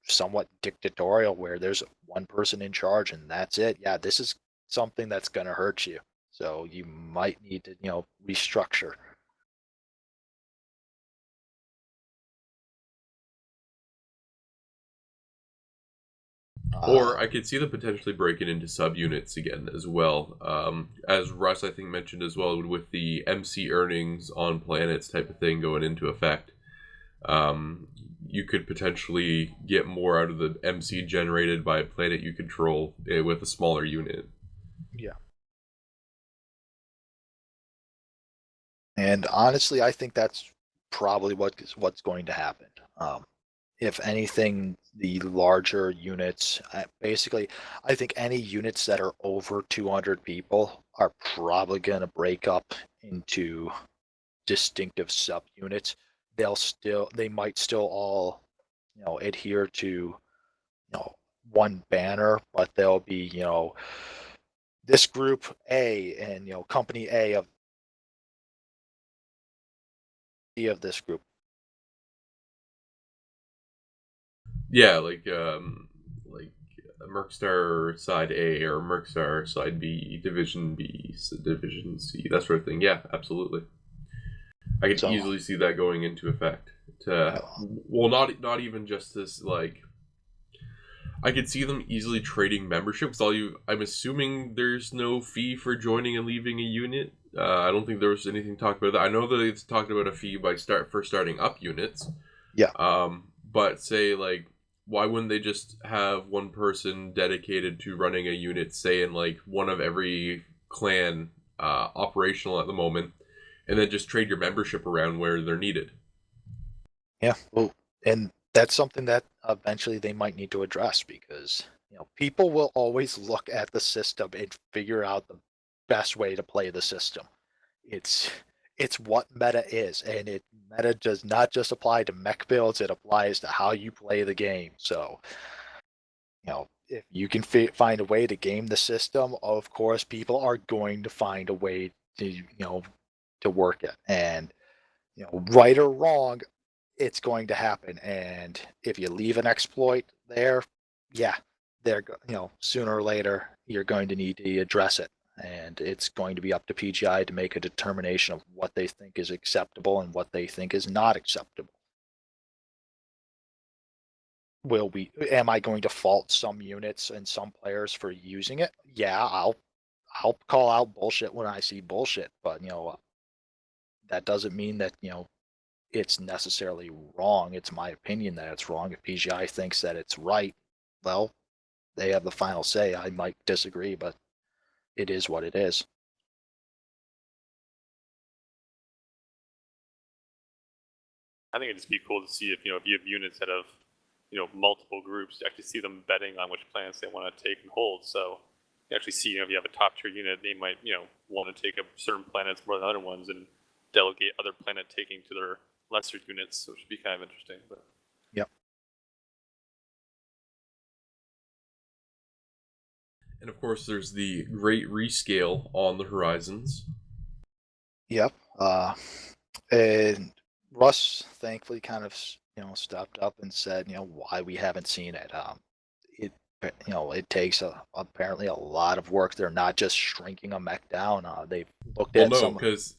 somewhat dictatorial, where there's one person in charge and that's it, yeah, this is something that's going to hurt you. So you might need to restructure. Or I could see them potentially breaking into subunits again as well. As Russ, I think, mentioned as well, with the MC earnings on planets type of thing going into effect. You could potentially get more out of the MC generated by a planet you control with a smaller unit. Yeah. And honestly, I think that's probably what's going to happen. If anything, the larger units, basically, I think any units that are over 200 people are probably going to break up into distinctive subunits. They might still all, adhere to, one banner, but they'll be, this group A and, company A of this group. Yeah, like Mercstar side A or Mercstar side B, Division B, Division C, that sort of thing. Yeah, absolutely. I could easily see that going into effect. Well, not even just this. Like, I could see them easily trading memberships. I'm assuming there's no fee for joining and leaving a unit. I don't think there was anything talked about that. I know that they've talked about a fee for starting up units. Yeah. But say like, why wouldn't they just have one person dedicated to running a unit, say in like one of every clan operational at the moment, and then just trade your membership around where they're needed? Yeah, well, and that's something that eventually they might need to address, because people will always look at the system and figure out the best way to play the system. It's it's what meta is, and meta does not just apply to mech builds; it applies to how you play the game. So, if you can find a way to game the system, of course, people are going to find a way to work it. And right or wrong, it's going to happen. And if you leave an exploit there, yeah, sooner or later you're going to need to address it. And it's going to be up to PGI to make a determination of what they think is acceptable and what they think is not acceptable. Am I going to fault some units and some players for using it? Yeah, I'll call out bullshit when I see bullshit, but that doesn't mean that it's necessarily wrong. It's my opinion that it's wrong. If PGI thinks that it's right, well, they have the final say. I might disagree, but it is what it is. I think it'd just be cool to see if you have units that have multiple groups, to actually see them betting on which planets they want to take and hold. So you actually see if you have a top tier unit, they might want to take up certain planets more than other ones and delegate other planet taking to their lesser units, which would be kind of interesting. But Yep. And of course, there's the great rescale on the horizons. Yep. And Russ thankfully kind of stepped up and said why we haven't seen it. It takes apparently a lot of work. They're not just shrinking a mech down. They've looked at some. Because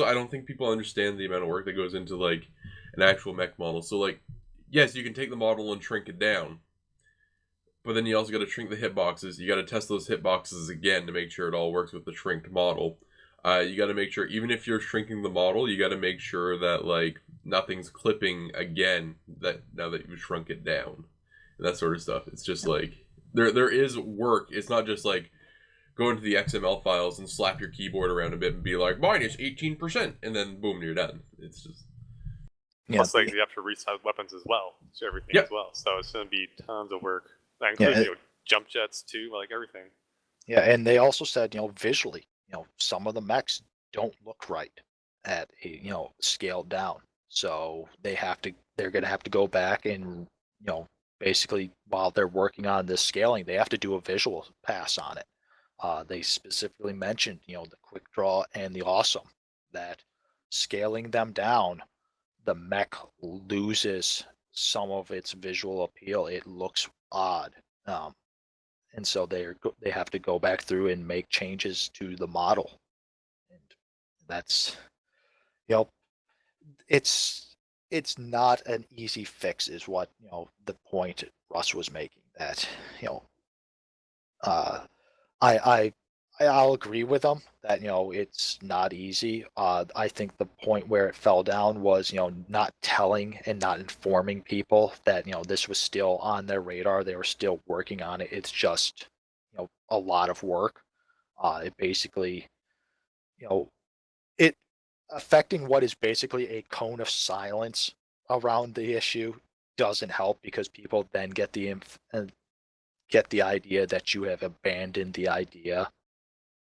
I don't think people understand the amount of work that goes into like an actual mech model. So like, yes, you can take the model and shrink it down, but then you also got to shrink the hitboxes. You got to test those hitboxes again to make sure it all works with the shrinked model. You got to make sure, even if you're shrinking the model, you got to make sure that like nothing's clipping again that now that you've shrunk it down, and that sort of stuff. It's just like there is work. It's not just like go into the XML files and slap your keyboard around a bit and be like minus 18%, and then boom, you're done. It's just plus like you have to resize weapons as well, so everything as well. So it's going to be tons of work. That includes jump jets too, like everything. Yeah, and they also said, visually, some of the mechs don't look right at a, scaled down. So they're gonna have to go back and, basically while they're working on this scaling, they have to do a visual pass on it. They specifically mentioned, the quick draw and the awesome, that scaling them down, the mech loses some of its visual appeal. It looks odd. Um, and so they have to go back through and make changes to the model, and that's you know it's it's not an easy fix, is what the point Russ was making. That you know uh, I I I'll agree with them that it's not easy. I think the point where it fell down was not telling and not informing people that this was still on their radar. They were still working on it. It's just a lot of work. It basically, you know, it affecting what is basically a cone of silence around the issue doesn't help, because people then get the idea that you have abandoned the idea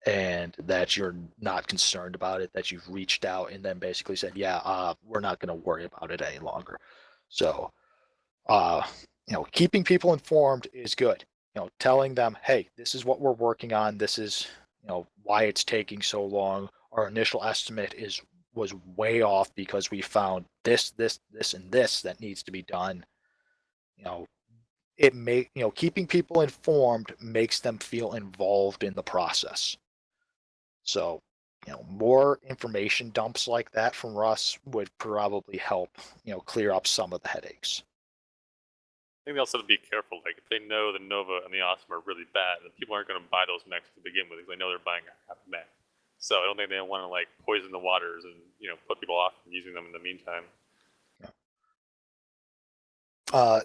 and that you're not concerned about it, that you've reached out and then basically said, yeah, we're not going to worry about it any longer. So, uh, keeping people informed is good. Telling them, hey, this is what we're working on. This is, why it's taking so long. Our initial estimate was way off because we found this, and this that needs to be done. You know, keeping people informed makes them feel involved in the process. So, more information dumps like that from Russ would probably help, clear up some of the headaches. I think they also have to be careful. Like, if they know the Nova and the Awesome are really bad, then people aren't going to buy those mechs to begin with because they know they're buying a half mech. So I don't think they want to like poison the waters and put people off from using them in the meantime.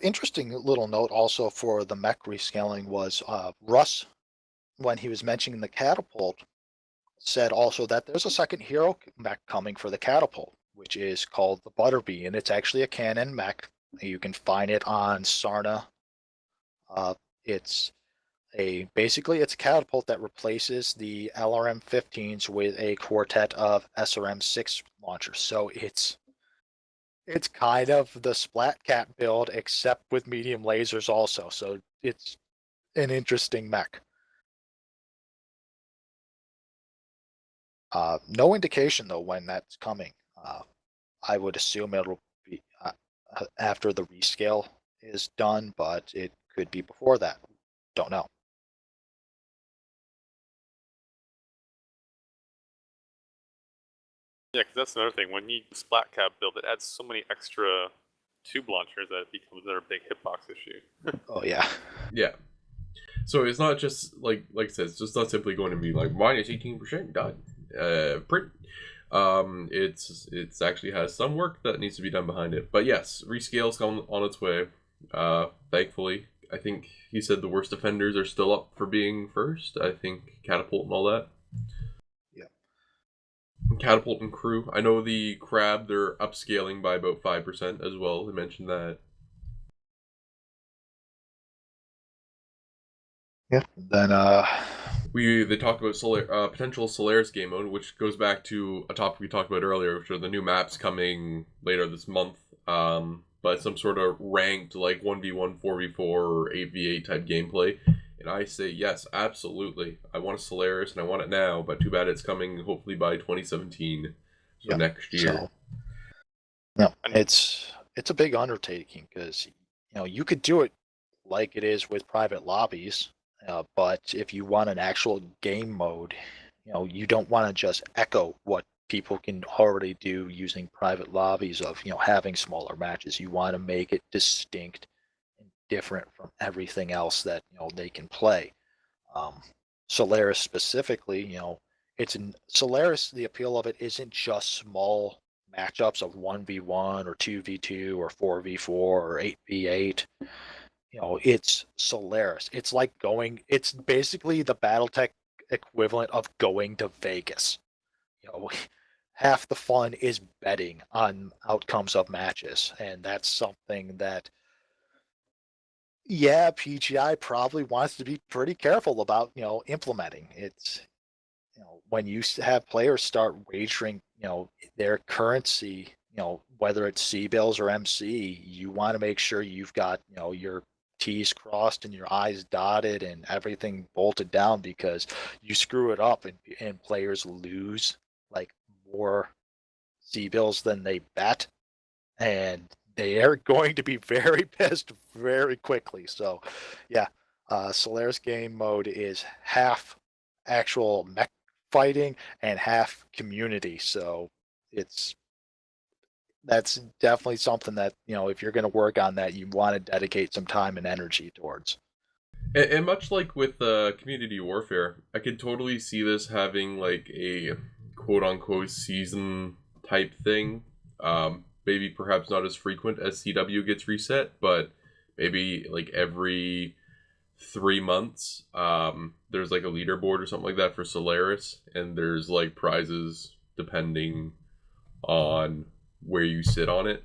Interesting little note also for the mech rescaling was Russ, when he was mentioning the catapult, said also that there's a second hero mech coming for the catapult, which is called the Butterbee, and it's actually a canon mech. You can find it on Sarna. It's basically it's a catapult that replaces the LRM-15s with a quartet of SRM-6 launchers. So it's kind of the Splat Cat build, except with medium lasers also. So it's an interesting mech. No indication though when that's coming. I would assume it'll be after the rescale is done, but it could be before that. Don't know. Yeah, because that's another thing. When you splat cap build, it adds so many extra tube launchers that it becomes another big hitbox issue. Oh yeah. Yeah. So it's not just like I said, it's just not simply going to be like minus 18% done. Print. It's actually has some work that needs to be done behind it. But yes, rescale's come on its way. Thankfully, I think he said the worst offenders are still up for being first. I think Catapult and all that. Yeah. Catapult and Crew. I know the Crab, they're upscaling by about 5% as well. They mentioned that. Yeah. Then They talked about potential Solaris game mode, which goes back to a topic we talked about earlier, which are the new maps coming later this month. But some sort of ranked like 1v1, 4v4, or 8v8 type gameplay. And I say yes, absolutely. I want a Solaris and I want it now, but too bad it's coming hopefully by 2017, so yeah. next year. So, no, it's a big undertaking, because you could do it like it is with private lobbies, but if you want an actual game mode, you don't want to just echo what people can already do using private lobbies of having smaller matches. You want to make it distinct and different from everything else that they can play. Um, Solaris specifically, Solaris. The appeal of it isn't just small matchups of 1v1 or 2v2 or 4v4 or 8v8. It's Solaris. It's basically the Battletech equivalent of going to Vegas. You know, half the fun is betting on outcomes of matches, and that's something that Yeah, PGI probably wants to be pretty careful about, implementing. It's, when you have players start wagering, their currency, whether it's C-bills or MC, you want to make sure you've got, your T's crossed and your I's dotted and everything bolted down, because you screw it up and players lose like more C-bills than they bet, and they are going to be very pissed very quickly. So, yeah, Solaris game mode is half actual mech fighting and half community. So it's that's definitely something that, if you're going to work on that, you want to dedicate some time and energy towards. And much like with community warfare, I could totally see this having like a quote unquote season type thing. Maybe perhaps not as frequent as CW gets reset, but maybe like every 3 months, there's like a leaderboard or something like that for Solaris, and there's like prizes depending on where you sit on it.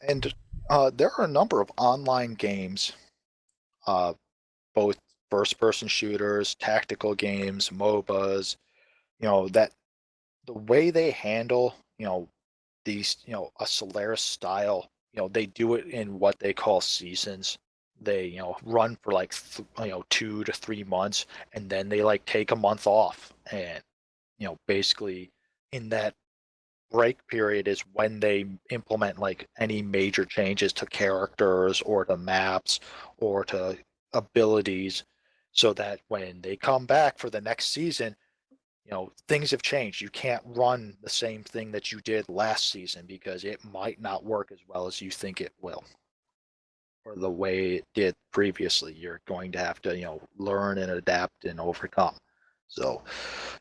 And there are a number of online games, uh, both first-person shooters, tactical games, MOBAs, that the way they handle, these, a Solaris style, they do it in what they call seasons. They, run for like, 2 to 3 months, and then they like take a month off. And, basically in that break period is when they implement like any major changes to characters or to maps or to abilities, so that when they come back for the next season, things have changed. You can't run the same thing that you did last season because it might not work as well as you think it will, or the way it did previously. You're going to have to, learn and adapt and overcome. So,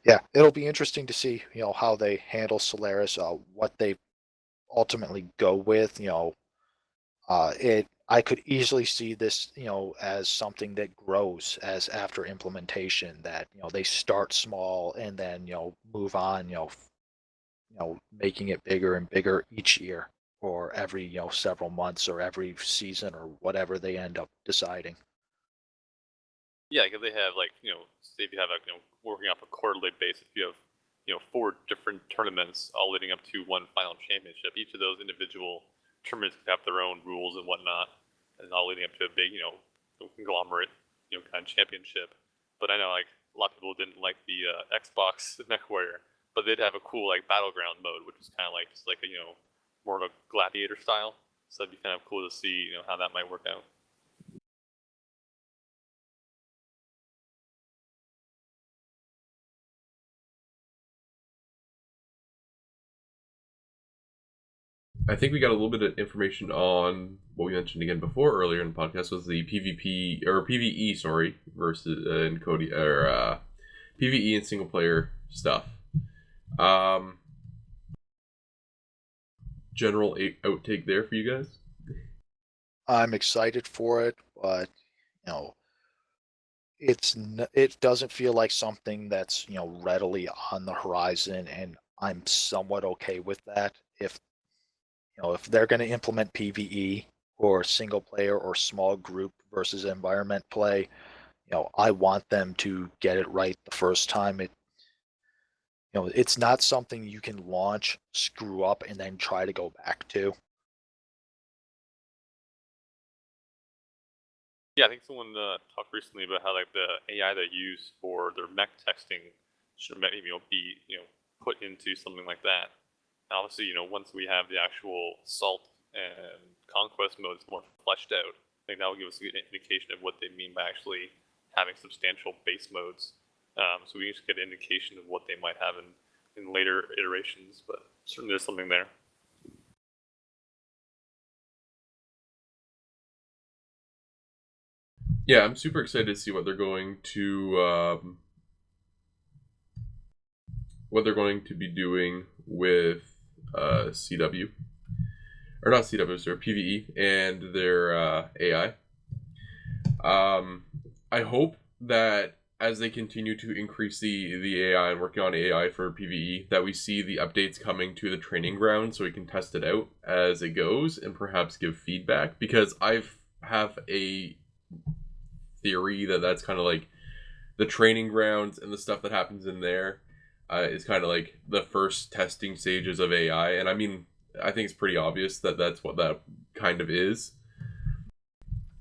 yeah, it'll be interesting to see, how they handle Solaris, what they ultimately go with. It I could easily see this, as something that grows as after implementation, that, they start small and then, move on, making it bigger and bigger each year, or every, several months, or every season, or whatever they end up deciding. Yeah, because they have like say if you have a working off a quarterly basis, you have 4 different tournaments all leading up to one final championship. Each of those individual tournaments have their own rules and whatnot, and all leading up to a big conglomerate kind of championship. But I know like a lot of people didn't like the Xbox MechWarrior, but they'd have a cool like battleground mode, which is kind of like just like a more of a gladiator style. So that'd be kind of cool to see how that might work out. I think we got a little bit of information on what we mentioned again before earlier in the podcast was the PvP or PvE, sorry, versus in Kodiak or PvE and single player stuff. Um, general outtake there for you guys. I'm excited for it, but, you know, it doesn't feel like something that's, readily on the horizon, and I'm somewhat okay with that. If they're going to implement PvE or single player or small group versus environment play, I want them to get it right the first time. It's not something you can launch, screw up, and then try to go back to. Yeah, I think someone talked recently about how like the AI they use for their mech texting should maybe be put into something like that. And obviously, once we have the actual assault and conquest modes more fleshed out, I think that will give us an indication of what they mean by actually having substantial base modes. So we can just get an indication of what they might have in later iterations, but certainly there's something there. Yeah, I'm super excited to see what they're going to be doing with CW, or not CW, sorry, PVE and their AI. I hope that as they continue to increase the AI and working on AI for PVE, that we see the updates coming to the training ground so we can test it out as it goes and perhaps give feedback. Because I've have a theory that that's kind of like the training grounds and the stuff that happens in there is kind of like the first testing stages of AI. And I mean, I think it's pretty obvious that that's what that kind of is.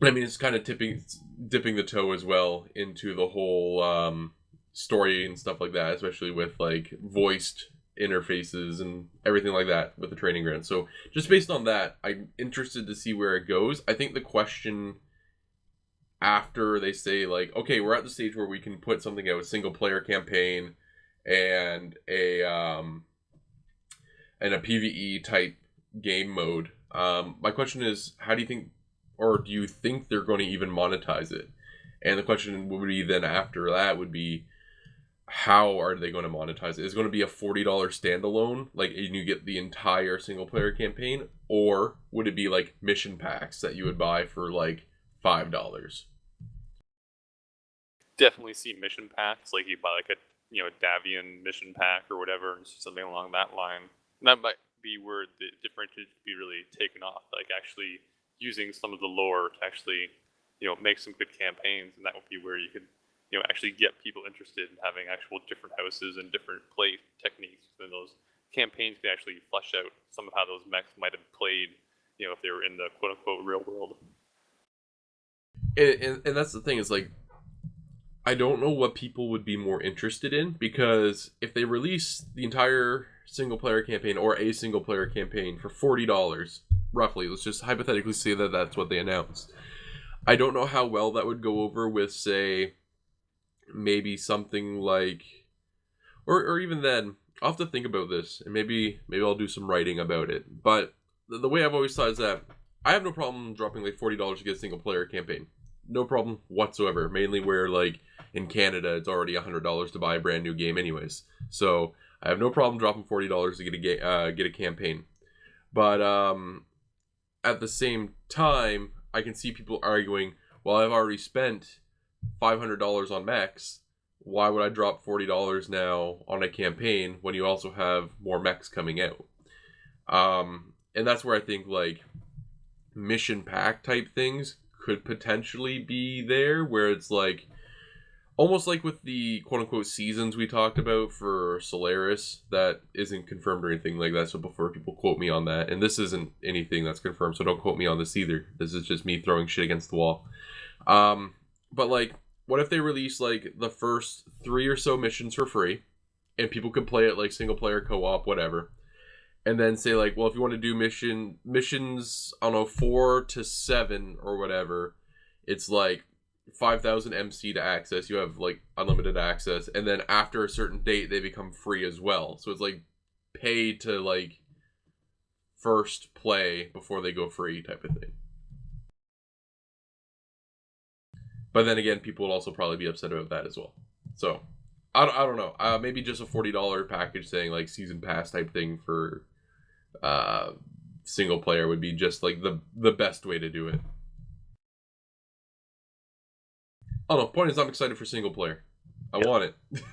I mean, it's kind of dipping the toe as well into the whole story and stuff like that, especially with like voiced interfaces and everything like that with the training ground. So just based on that, I'm interested to see where it goes. I think the question after they say like, okay, we're at the stage where we can put something out, a single player campaign and a PvE type game mode. My question is, how do you think, or do you think they're going to even monetize it? And the question would be then after that would be, how are they going to monetize it? Is it going to be a $40 standalone, like, and you get the entire single player campaign, or would it be like mission packs that you would buy for like $5? Definitely see mission packs, like you buy like a Davian mission pack or whatever, and something along that line. And that might be where the differentiation could be really taken off, like actually using some of the lore to actually make some good campaigns, and that would be where you could actually get people interested in having actual different houses and different play techniques. And those campaigns can actually flesh out some of how those mechs might have played, if they were in the quote unquote real world. And that's the thing, is like, I don't know what people would be more interested in, because if they release the entire single player campaign or a single player campaign for $40, roughly, let's just hypothetically say that that's what they announced. I don't know how well that would go over with, say, maybe something like, or even then, I'll have to think about this, and maybe I'll do some writing about it. But the way I've always thought is that I have no problem dropping like $40 to get a single player campaign. No problem whatsoever. Mainly where, like, in Canada, it's already $100 to buy a brand new game anyways. So I have no problem dropping $40 to get a campaign. But at the same time, I can see people arguing, well, I've already spent $500 on mechs. Why would I drop $40 now on a campaign when you also have more mechs coming out? And that's where I think like mission pack type things could potentially be there, where it's like almost like with the quote-unquote seasons we talked about for Solaris, that isn't confirmed or anything like that, so before people quote me on that, and this isn't anything that's confirmed, so don't quote me on this either. This is just me throwing shit against the wall. But like, what if they release like the first 3 or so missions for free, and people could play it like single player, co-op, whatever, and then say like, well, if you want to do missions, I don't know, 4 to 7 or whatever, it's like 5,000 MC to access. You have like unlimited access, and then after a certain date they become free as well. So it's like pay to like first play before they go free type of thing. But then again, people would also probably be upset about that as well. So I don't know. Maybe just a $40 package saying like season pass type thing for single player would be just like the best way to do it. I don't know. Point is, I'm excited for single player. I want it.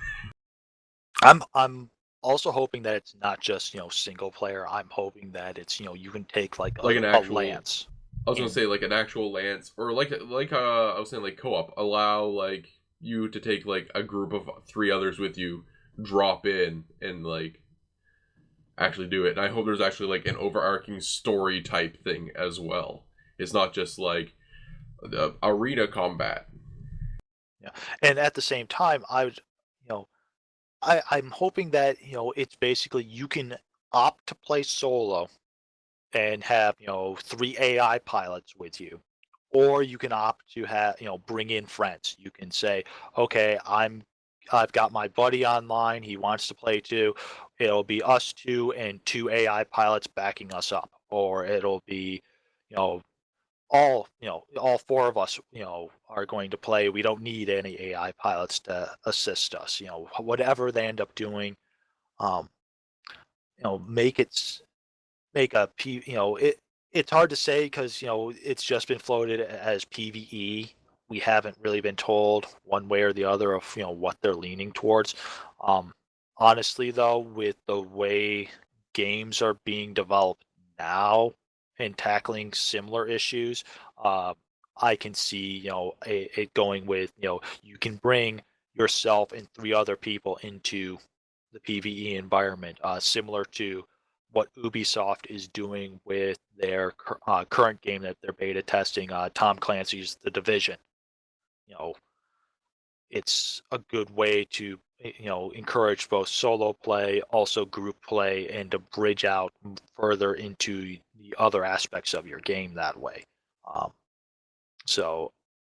I'm also hoping that it's not just single player. I'm hoping that it's you can take like an a actual lance. I was gonna say like an actual lance, or like I was saying like co-op. Allow like you to take like a group of 3 others with you, drop in and like actually do it. And I hope there's actually like an overarching story type thing as well. It's not just like the arena combat. Yeah, and at the same time, I would, I'm hoping that it's basically you can opt to play solo and have 3 AI pilots with you, or you can opt to have bring in friends. You can say, okay, I've got my buddy online. He wants to play too. It'll be us 2 and 2 AI pilots backing us up, or it'll be you know all 4 of us are going to play. We don't need any AI pilots to assist us. Whatever they end up doing, um, make it make a P. It's hard to say because it's just been floated as PVE. We haven't really been told one way or the other of what they're leaning towards. Um, Honestly, though, with the way games are being developed now and tackling similar issues, uh, I can see, it going with, you can bring yourself and 3 other people into the PvE environment, similar to what Ubisoft is doing with their current game that they're beta testing, Tom Clancy's The Division. You know, it's a good way to encourage both solo play, also group play, and to bridge out further into the other aspects of your game that way. Um, so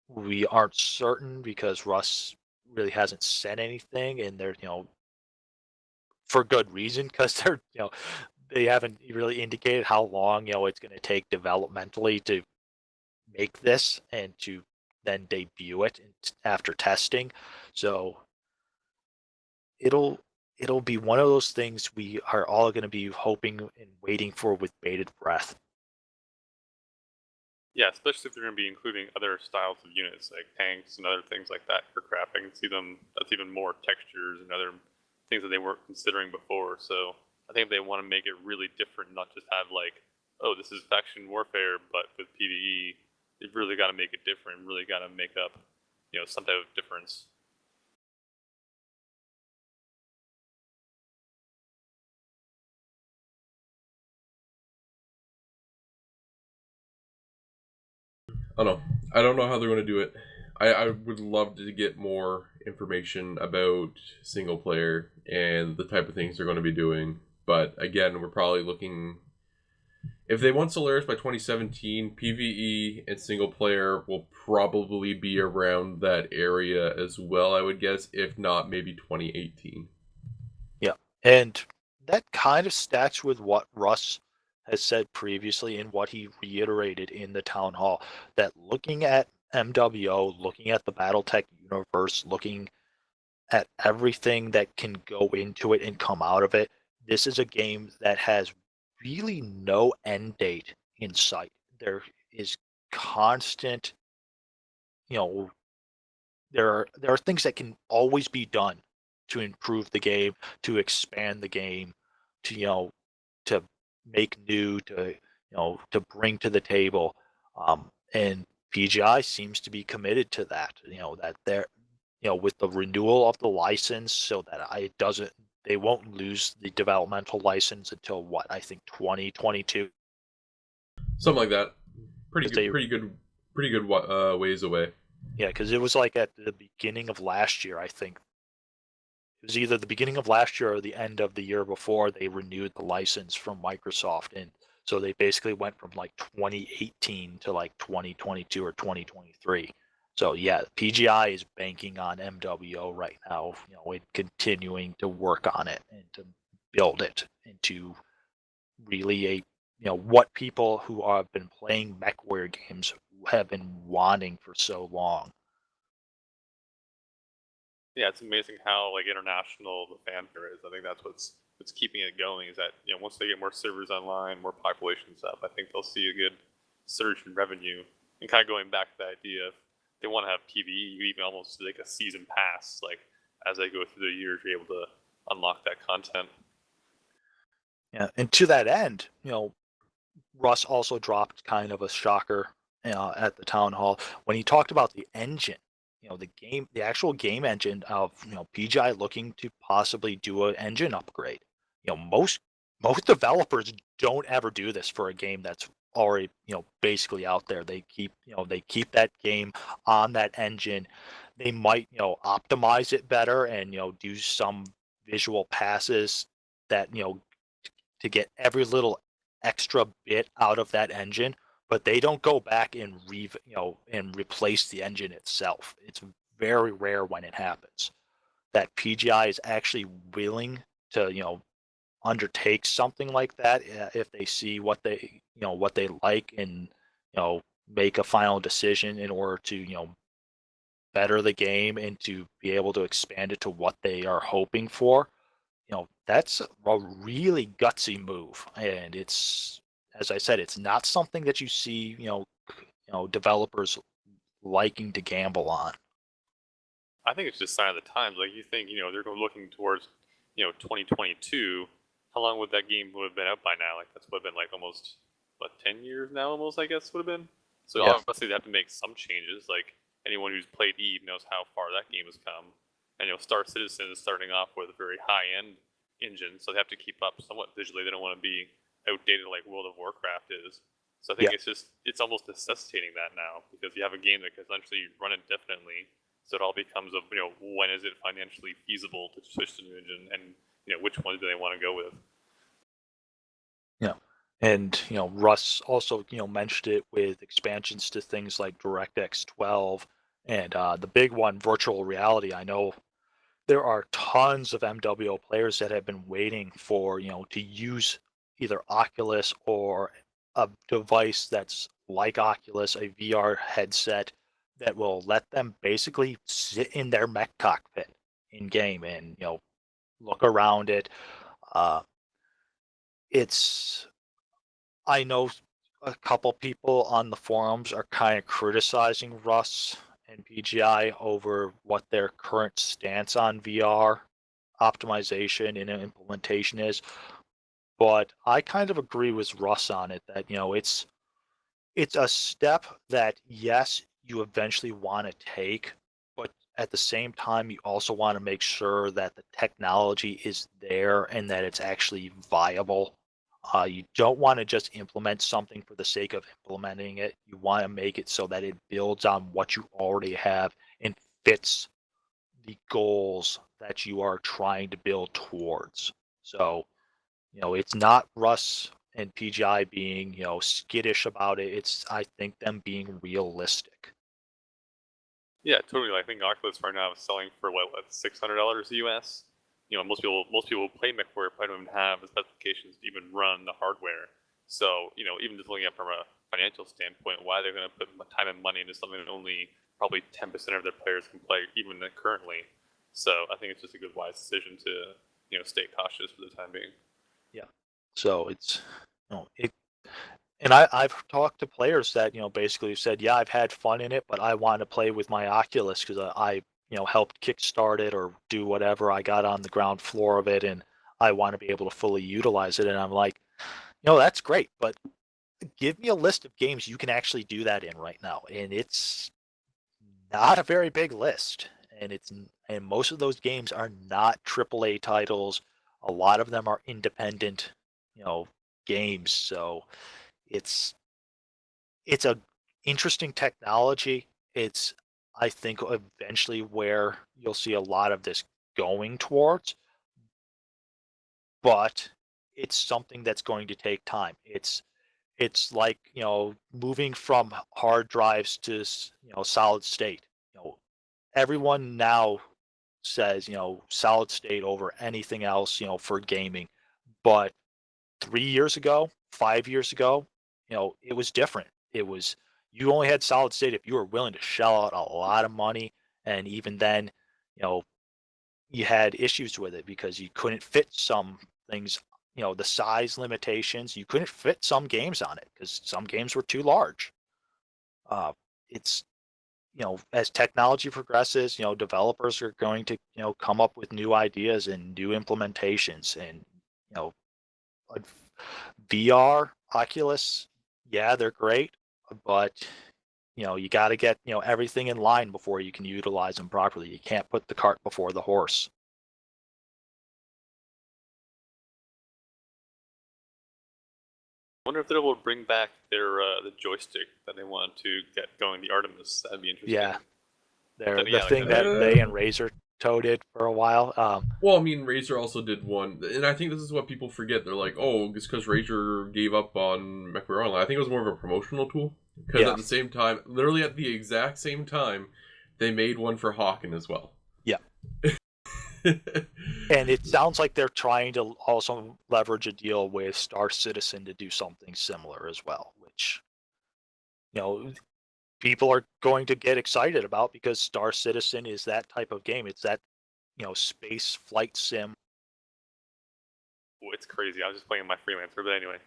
we aren't certain because Russ really hasn't said anything, and they're for good reason because they're they haven't really indicated how long it's going to take developmentally to make this and to then debut it after testing. So it'll it'll be one of those things we are all going to be hoping and waiting for with bated breath. Yeah, especially if they're going to be including other styles of units like tanks and other things like that for crafting. See them, that's even more textures and other things that they weren't considering before. So I think if they want to make it really different, not just have like, oh, this is faction warfare, but with PvE, they've really got to make it different. Really got to make up, some type of difference. I don't know. I don't know how they're going to do it. I would love to get more information about single player and the type of things they're going to be doing. But again, we're probably looking. If they want Solaris by 2017, PvE and single player will probably be around that area as well, I would guess. If not, maybe 2018. Yeah, and that kind of stacks with what Russ has said previously and what he reiterated in the town hall, that looking at MWO, looking at the BattleTech universe, looking at everything that can go into it and come out of it, this is a game that has really no end date in sight. There is constant, you know, there are things that can always be done to improve the game, to expand the game, to to make new, to bring to the table, and PGI seems to be committed to that. That they're with the renewal of the license, so that it doesn't they won't lose the developmental license until what I think 2022. Something like that. Pretty 'Cause good. Pretty good ways away. Yeah, because it was like at the beginning of last year, I think. It was either the beginning of last year or the end of the year before they renewed the license from Microsoft. And so they basically went from like 2018 to like 2022 or 2023. So yeah, PGI is banking on MWO right now, and continuing to work on it and to build it into really what people who have been playing MechWarrior games have been wanting for so long. Yeah, it's amazing how like international the fanfare is. I think that's what's keeping it going. Is that once they get more servers online, more population stuff, I think they'll see a good surge in revenue. And kind of going back to the idea, if they want to have PVE, you even almost like a season pass. Like as they go through the years, you're able to unlock that content. Yeah, and to that end, Russ also dropped kind of a shocker at the town hall when he talked about the engine. The actual game engine of PGI looking to possibly do an engine upgrade. Most developers don't ever do this for a game that's already basically out there. They keep that game on that engine. They might optimize it better and do some visual passes that to get every little extra bit out of that engine, but they don't go back and and replace the engine itself. It's very rare when it happens that PGI is actually willing to undertake something like that if they see what they like, and make a final decision in order to better the game and to be able to expand it to what they are hoping for. That's a really gutsy move, and it's, as I said, it's not something that you see developers liking to gamble on. I think it's just a sign of the times. Like you think they're looking towards 2022. How long would that game would have been out by now? Like that's would have been like almost 10 years now, almost I guess would have been. So Yeah. obviously they have to make some changes. Like anyone who's played Eve knows how far that game has come. And Star Citizen is starting off with a very high-end engine, so they have to keep up somewhat visually. They don't want to be outdated like World of Warcraft is. So I think Yeah. it's almost necessitating that now because you have a game that can essentially run indefinitely. So it all becomes of when is it financially feasible to switch to new engine, and which one do they want to go with. Yeah. And Russ also mentioned it with expansions to things like DirectX 12 and the big one, virtual reality. I know there are tons of MWO players that have been waiting for to use either Oculus or a device that's like Oculus, a VR headset that will let them basically sit in their mech cockpit in game and look around it. Uh, it's I know a couple people on the forums are kind of criticizing Russ and PGI over what their current stance on VR optimization and implementation is, but I kind of agree with Russ on it that it's a step that yes, you eventually want to take, but at the same time you also want to make sure that the technology is there and that it's actually viable. You don't want to just implement something for the sake of implementing it. You want to make it so that it builds on what you already have and fits the goals that you are trying to build towards. So, it's not Russ and PGI being, skittish about it. It's, I think, them being realistic. Yeah, totally. I think Oculus right now is selling for what $600 US. Most people who play MechWarrior probably don't even have the specifications to even run the hardware. So even just looking at from a financial standpoint, why they're going to put time and money into something that only probably 10% of their players can play even currently. So I think it's just a good wise decision to stay cautious for the time being. Yeah. So it's, it, and I've talked to players that, basically said, yeah, I've had fun in it, but I want to play with my Oculus because I helped kickstart it or do whatever. I got on the ground floor of it and I want to be able to fully utilize it. And I'm like, that's great, but give me a list of games you can actually do that in right now. And it's not a very big list. And most of those games are not AAA titles. A lot of them are independent, games. So it's it's a interesting technology. It's I think eventually where you'll see a lot of this going towards, but it's something that's going to take time. It's like moving from hard drives to solid state. Everyone now says solid state over anything else for gaming, but 3 years ago, 5 years ago, it was different. It was you only had solid state if you were willing to shell out a lot of money, and even then, you know, you had issues with it because you couldn't fit some things. The size limitations. You couldn't fit some games on it because some games were too large. Uh, it's as technology progresses, developers are going to come up with new ideas and new implementations, and you know like VR, Oculus, yeah, they're great, but you got to get everything in line before you can utilize them properly. You can't put the cart before the horse. I wonder if they will bring back their the joystick that they want to get going, the Artemis. That'd be interesting. Yeah, But they're then, the yeah, like thing that they and Razer toted for a while. Well, I mean, Razer also did one, and I think this is what people forget. They're like, "Oh, it's because Razer gave up on MechWarrior Online." I think it was more of a promotional tool because Yeah. at the same time, literally at the exact same time, they made one for Hawken as well. Yeah. And it sounds like they're trying to also leverage a deal with Star Citizen to do something similar as well, which people are going to get excited about because Star Citizen is that type of game. It's that space flight sim oh, it's crazy. I was just playing my freelancer, but anyway.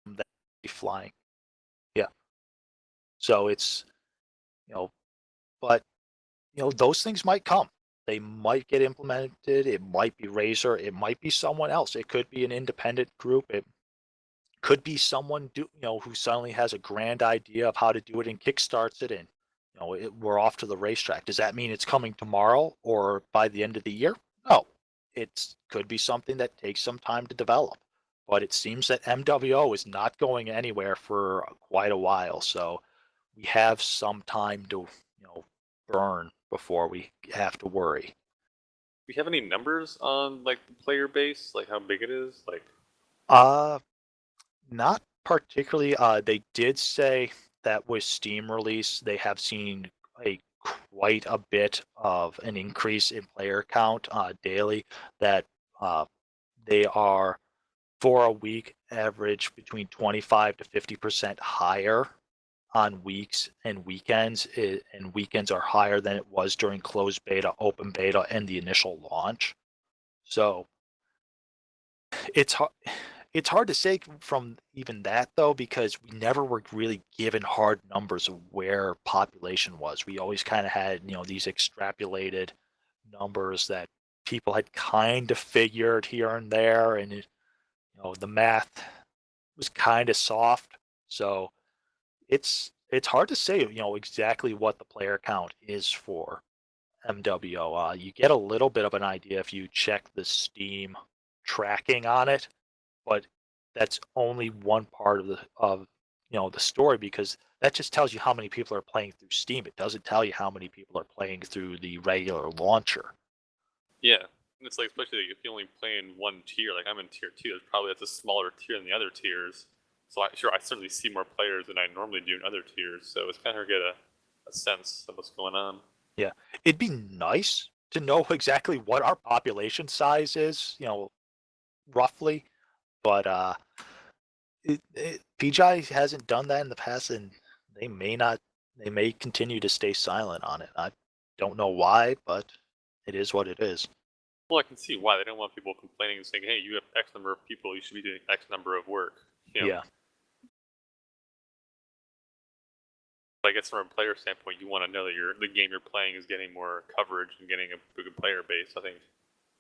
that flying. Yeah. So it's but those things might come. They might get implemented. It might be Razer. It might be someone else. It could be an independent group. Could be someone who suddenly has a grand idea of how to do it and kickstarts it, and we're off to the racetrack. Does that mean it's coming tomorrow or by the end of the year? No, it could be something that takes some time to develop. But it seems that MWO is not going anywhere for quite a while, so we have some time to burn before we have to worry. Do we have any numbers on like the player base, like how big it is? Like, Uh, Not particularly. They did say that with Steam release, they have seen a quite a bit of an increase in player count daily. That uh, they are for a week average between 25 to 50% higher on weeks and weekends, and weekends are higher than it was during closed beta, open beta, and the initial launch. So it's hard. It's hard to say from even that though, because we never were really given hard numbers of where population was. We always kind of had these extrapolated numbers that people had kind of figured here and there, and the math was kind of soft. So it's hard to say exactly what the player count is for MWO. You get a little bit of an idea if you check the Steam tracking on it, but that's only one part of the story, because that just tells you how many people are playing through Steam. It doesn't tell you how many people are playing through the regular launcher. yeah, and it's like especially like, if you only play in one tier, like I'm in tier 2, that's a smaller tier than the other tiers. So I certainly see more players than I normally do in other tiers. So it's kind of hard to get a sense of what's going on. Yeah, it'd be nice to know exactly what our population size is, roughly, but PGI hasn't done that in the past, and they may not. They may continue to stay silent on it. I don't know why, but it is what it is. Well, I can see why they don't want people complaining and saying, "Hey, you have X number of people, you should be doing X number of work." Yeah. I guess from a player standpoint, you want to know that the game you're playing is getting more coverage and getting a bigger player base. I think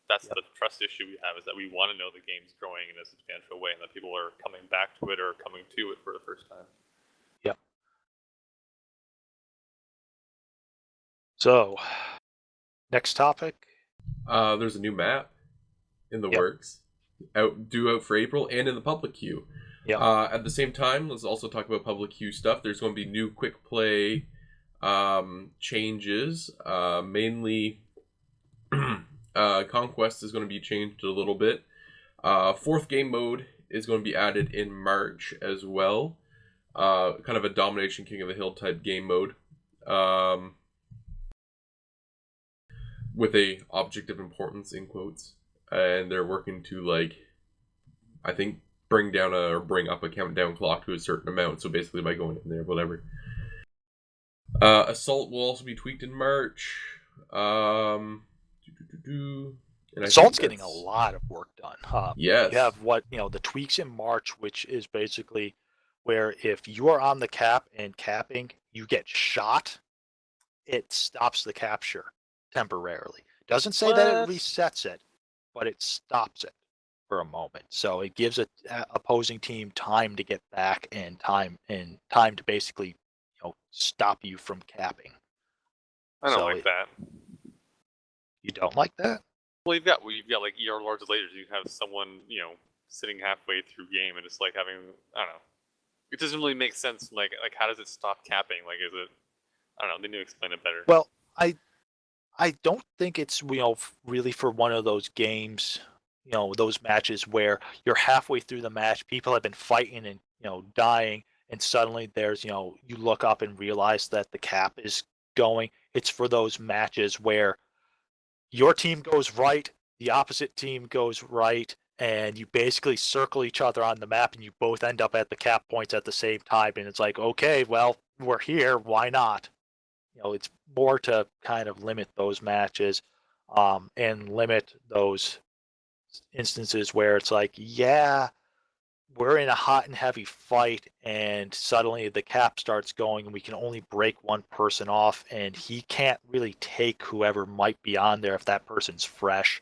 that's the trust issue we have, is that we want to know the game's growing in a substantial way and that people are coming back to it or coming to it for the first time. Yep. So, next topic. There's a new map in the works, due out for April and in the public queue. Yeah. At the same time, let's also talk about public queue stuff. There's going to be new quick play changes. Mainly, Conquest is going to be changed a little bit. Fourth game mode is going to be added in March as well. Kind of a Domination King of the Hill type game mode. With a object of importance in quotes. And they're working to I think bring up a countdown clock to a certain amount. So basically by going in there, whatever. Assault will also be tweaked in March. And Assault's getting a lot of work done. Yes. You have the tweaks in March, which is basically where if you are on the cap and capping, you get shot, it stops the capture temporarily. Doesn't say that it resets it, but it stops it for a moment. So it gives a opposing team time to get back and time to basically stop you from capping. I don't like that. You don't like that? Well, you've got like ER large lasers. You have someone sitting halfway through game and just like having, I don't know. It doesn't really make sense. Like how does it stop capping? Like is it? I don't know. They need to explain it better. Well, I don't think it's really for one of those games, those matches where you're halfway through the match, people have been fighting and dying, and suddenly there's you look up and realize that the cap is going. It's for those matches where your team goes right, the opposite team goes right, and you basically circle each other on the map, and you both end up at the cap points at the same time, and it's like, okay, well, we're here, why not? It's more to kind of limit those matches, and limit those instances where it's like, yeah, we're in a hot and heavy fight, and suddenly the cap starts going, and we can only break one person off, and he can't really take whoever might be on there if that person's fresh.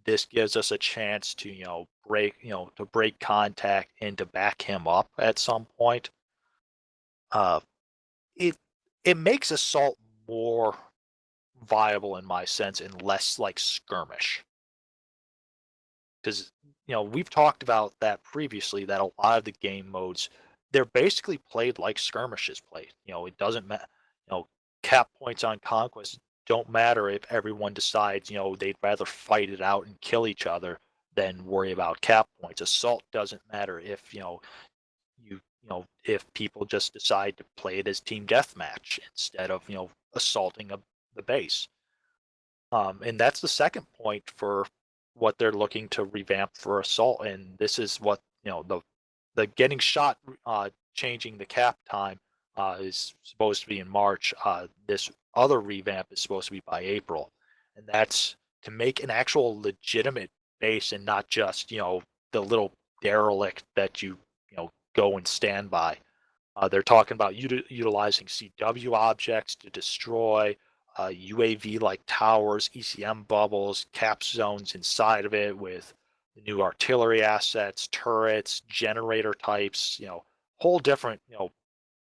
This gives us a chance to, break contact and to back him up at some point. Uh, it it makes assault more viable in my sense and less like skirmish. Because we've talked about that previously, that a lot of the game modes, they're basically played like skirmishes played. It doesn't matter. Cap points on conquest don't matter if everyone decides they'd rather fight it out and kill each other than worry about cap points. Assault doesn't matter if if people just decide to play it as team deathmatch instead of assaulting the base. And that's the second point for what they're looking to revamp for assault. And this is what the getting shot, changing the cap time is supposed to be in March. This other revamp is supposed to be by April, and that's to make an actual legitimate base and not just the little derelict that you go and stand by. They're talking about utilizing CW objects to destroy UAV-like towers, ECM bubbles, cap zones inside of it with the new artillery assets, turrets, generator types, whole different,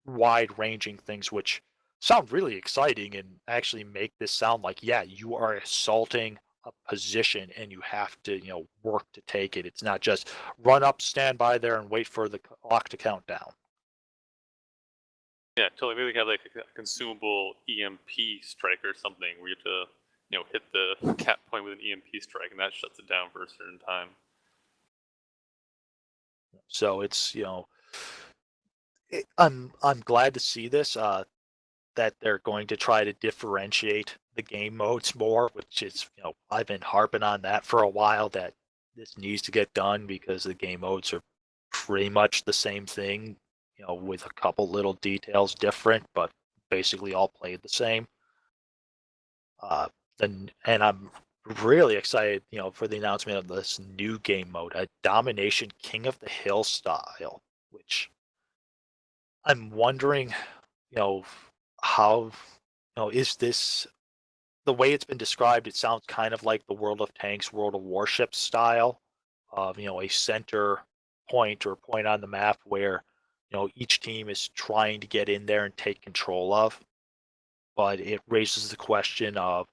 wide-ranging things, which sound really exciting and actually make this sound like, yeah, you are assaulting a position and you have to, work to take it. It's not just run up, stand by there, and wait for the clock to count down. Yeah, totally. Maybe we can have like a consumable EMP strike or something where you have to, hit the cap point with an EMP strike, and that shuts it down for a certain time. So it's I'm glad to see this. That they're going to try to differentiate the game modes more, which is I've been harping on that for a while, that this needs to get done because the game modes are pretty much the same thing, with a couple little details different, but basically all played the same. And I'm really excited, for the announcement of this new game mode, a domination King of the Hill style, which I'm wondering, you know, how, is this the way it's been described? It sounds kind of like the World of Tanks, World of Warships style of, a center point or point on the map where, each team is trying to get in there and take control of. But it raises the question of,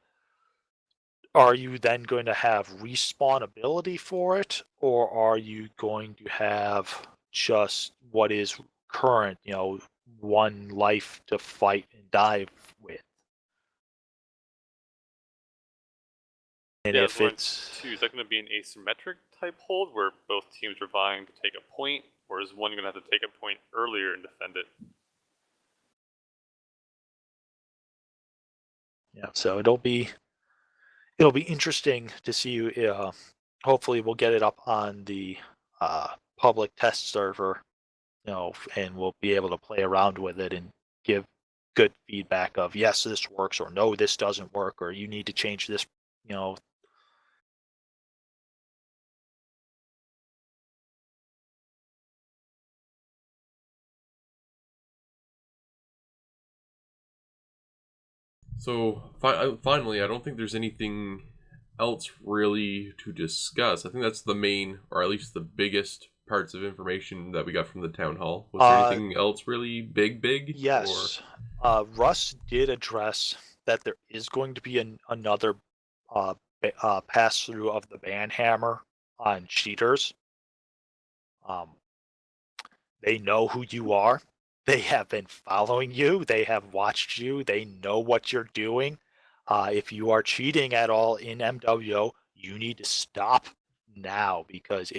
are you then going to have respawn ability for it, or are you going to have just what is current, one life to fight and die with? And Yeah, if one, it's two. Is that going to be an asymmetric type hold where both teams are vying to take a point, or is one going to have to take a point earlier and defend it? so it'll be interesting to see. Hopefully, we'll get it up on the public test server, and we'll be able to play around with it and give good feedback of, yes, this works, or no, this doesn't work, or you need to change this. You know, So finally, I don't think there's anything else really to discuss. I think that's the main, or at least the biggest parts of information that we got from the town hall. Was there anything else really big? yes, Russ did address that there is going to be another pass through of the ban hammer on cheaters. Um, They know who you are. They have been following you. They have watched you. They know what you're doing. If you are cheating at all in MWO, you need to stop now, because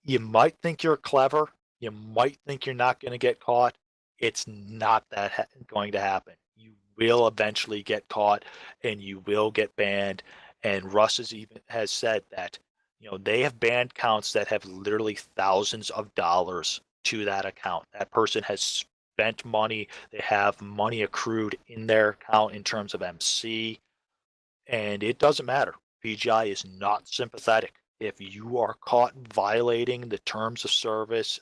you might think you're clever. You might think you're not going to get caught. It's not going to happen. You will eventually get caught and you will get banned. And Russ has said that, they have banned counts that have literally thousands of dollars to that account. That person has spent money. They have money accrued in their account in terms of MC, and it doesn't matter. PGI is not sympathetic. If you are caught violating the terms of service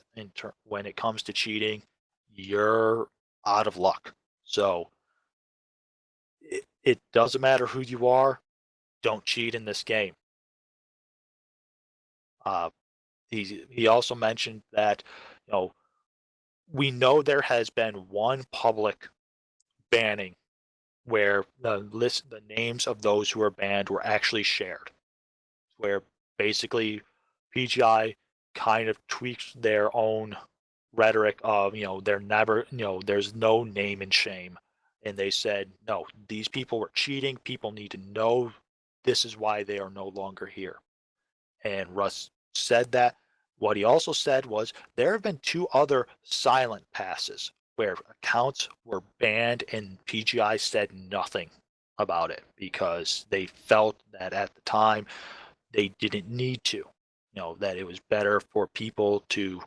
when it comes to cheating, you're out of luck. So it doesn't matter who you are. Don't cheat in this game. Uh, he also mentioned that, you know, we know there has been one public banning where the names of those who are banned were actually shared, where basically PGI kind of tweaks their own rhetoric of, they're never, there's no name and shame. And they said, no, these people were cheating. People need to know this is why they are no longer here. And Russ said that. What he also said was there have been two other silent passes where accounts were banned and PGI said nothing about it because they felt that at the time they didn't need to, that it was better for people to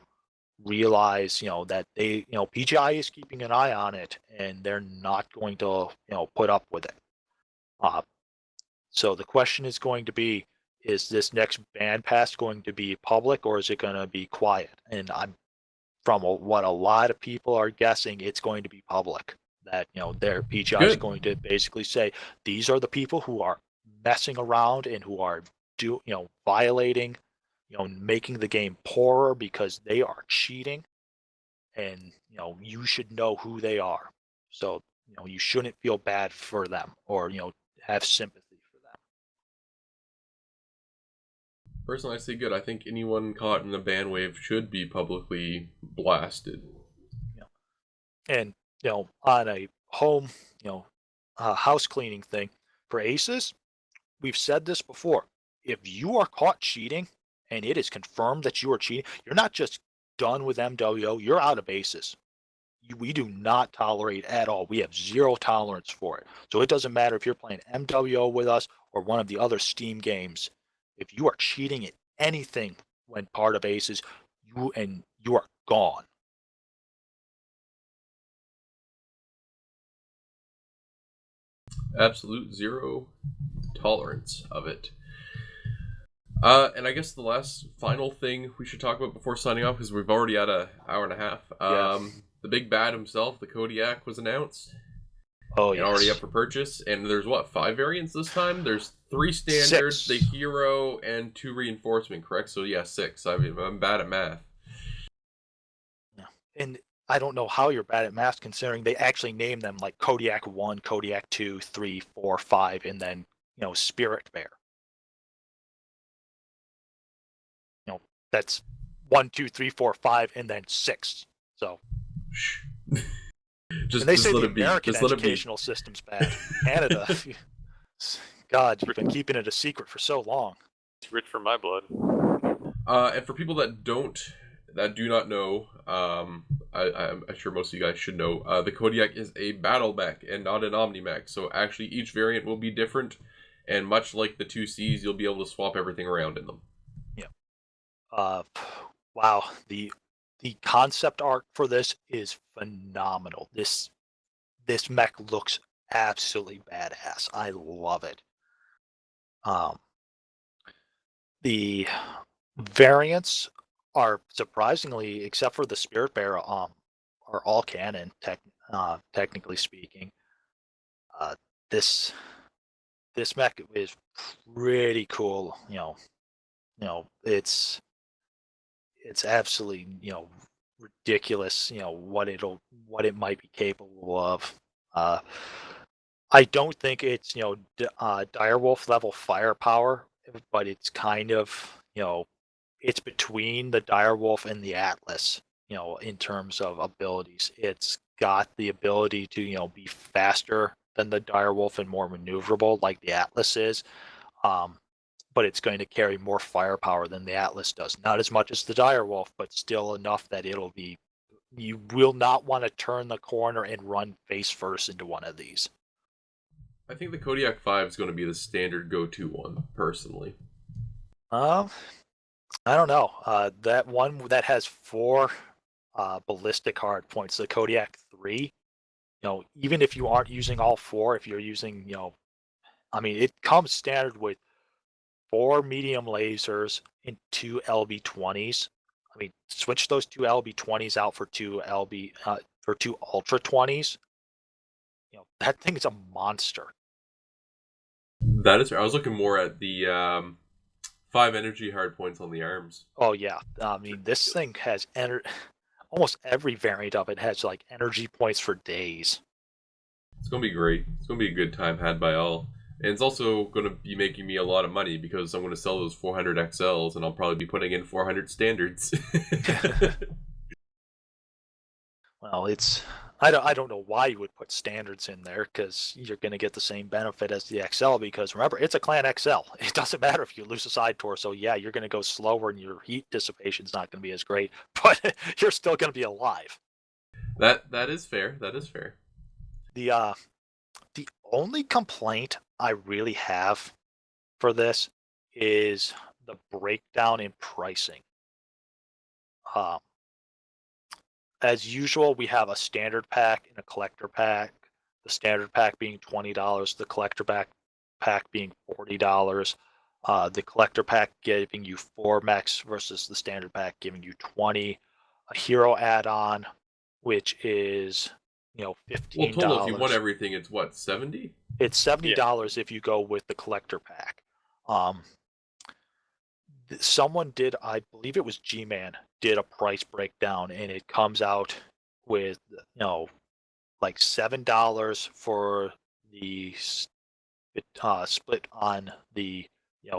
realize, that PGI is keeping an eye on it and they're not going to, put up with it. Uh, so the question is going to be, is this next ban pass going to be public or is it going to be quiet? And I'm what a lot of people are guessing, it's going to be public. That their PGI is Good. going to basically say these are the people who are messing around and who are violating, making the game poorer because they are cheating, and you should know who they are. So you shouldn't feel bad for them or have sympathy for them. Personally, I say good. I think anyone caught in the ban wave should be publicly blasted. And on a home, house cleaning thing for aces, we've said this before. If you are caught cheating and it is confirmed that you are cheating, you're not just done with MWO, you're out of aces. We do not tolerate at all. We have zero tolerance for it. So it doesn't matter if you're playing MWO with us or one of the other Steam games. If you are cheating at anything when part of aces, you are gone. Absolute zero tolerance of it. And I guess the last final thing we should talk about before signing off, because we've already had an hour and a half. The big bad himself, the Kodiak, was announced. Oh, and already up for purchase. And there's 5 variants this time? There's 3 standard, 6. the hero, and 2 reinforcement, correct? So yeah, 6. I'm bad at math. Yeah. And I don't know how you're bad at math considering they actually name them like Kodiak 1, Kodiak 2, 3, 4, 5, and then, Spirit Bear. That's 1, 2, 3, 4, 5, and then 6. So just, and they just say let the it be. American Just let it be. educational system's bad. Canada, God, you've been keeping it a secret for so long. Too rich for my blood. And for people that do not know, I'm sure most of you guys should know, the Kodiak is a battle mech and not an omni mech. So actually, each variant will be different, and much like the 2Cs, you'll be able to swap everything around in them. Yeah. Wow. The concept art for this is phenomenal. This mech looks absolutely badass. I love it. The variants are surprisingly, except for the Spirit Bear, are all canon. Technically speaking, this mech is pretty cool. It's absolutely ridiculous. What it might be capable of. I don't think it's Direwolf level firepower, but it's kind of it's between the Direwolf and the Atlas. In terms of abilities, it's got the ability to be faster than the Direwolf and more maneuverable like the Atlas is. But it's going to carry more firepower than the Atlas does. Not as much as the Direwolf, but still enough that you will not want to turn the corner and run face first into one of these. I think the Kodiak 5 is going to be the standard go-to one, personally. I don't know. That one that has 4 ballistic hard points, the Kodiak 3, even if you aren't using all 4, if you're using, it comes standard with 4 medium lasers and 2 LB20s. Switch those 2 LB20s out for 2 Ultra 20s. That thing's a monster. That is. I was looking more at the 5 energy hard points on the arms. Oh yeah, I mean this thing has almost every variant of it has like energy points for days. It's gonna be great. It's gonna be a good time had by all. And it's also gonna be making me a lot of money because I'm gonna sell those 400 XLs and I'll probably be putting in 400 standards. Well, I don't know why you would put standards in there because you're going to get the same benefit as the XL because remember it's a Clan XL. It doesn't matter if you lose a side torso. Yeah, you're going to go slower and your heat dissipation's not going to be as great, but you're still going to be alive. That is fair. That is fair. The only complaint I really have for this is the breakdown in pricing. Um, as usual, we have a standard pack and a collector pack. The standard pack being $20, the collector pack being $40. The collector pack giving you 4 mechs versus the standard pack giving you 20. A hero add-on, which is Well, $15. total, if you want everything, it's what, 70? It's $70 if you go with the collector pack. Someone did, I believe it was G-Man, did a price breakdown, and it comes out with like $7 for the split on the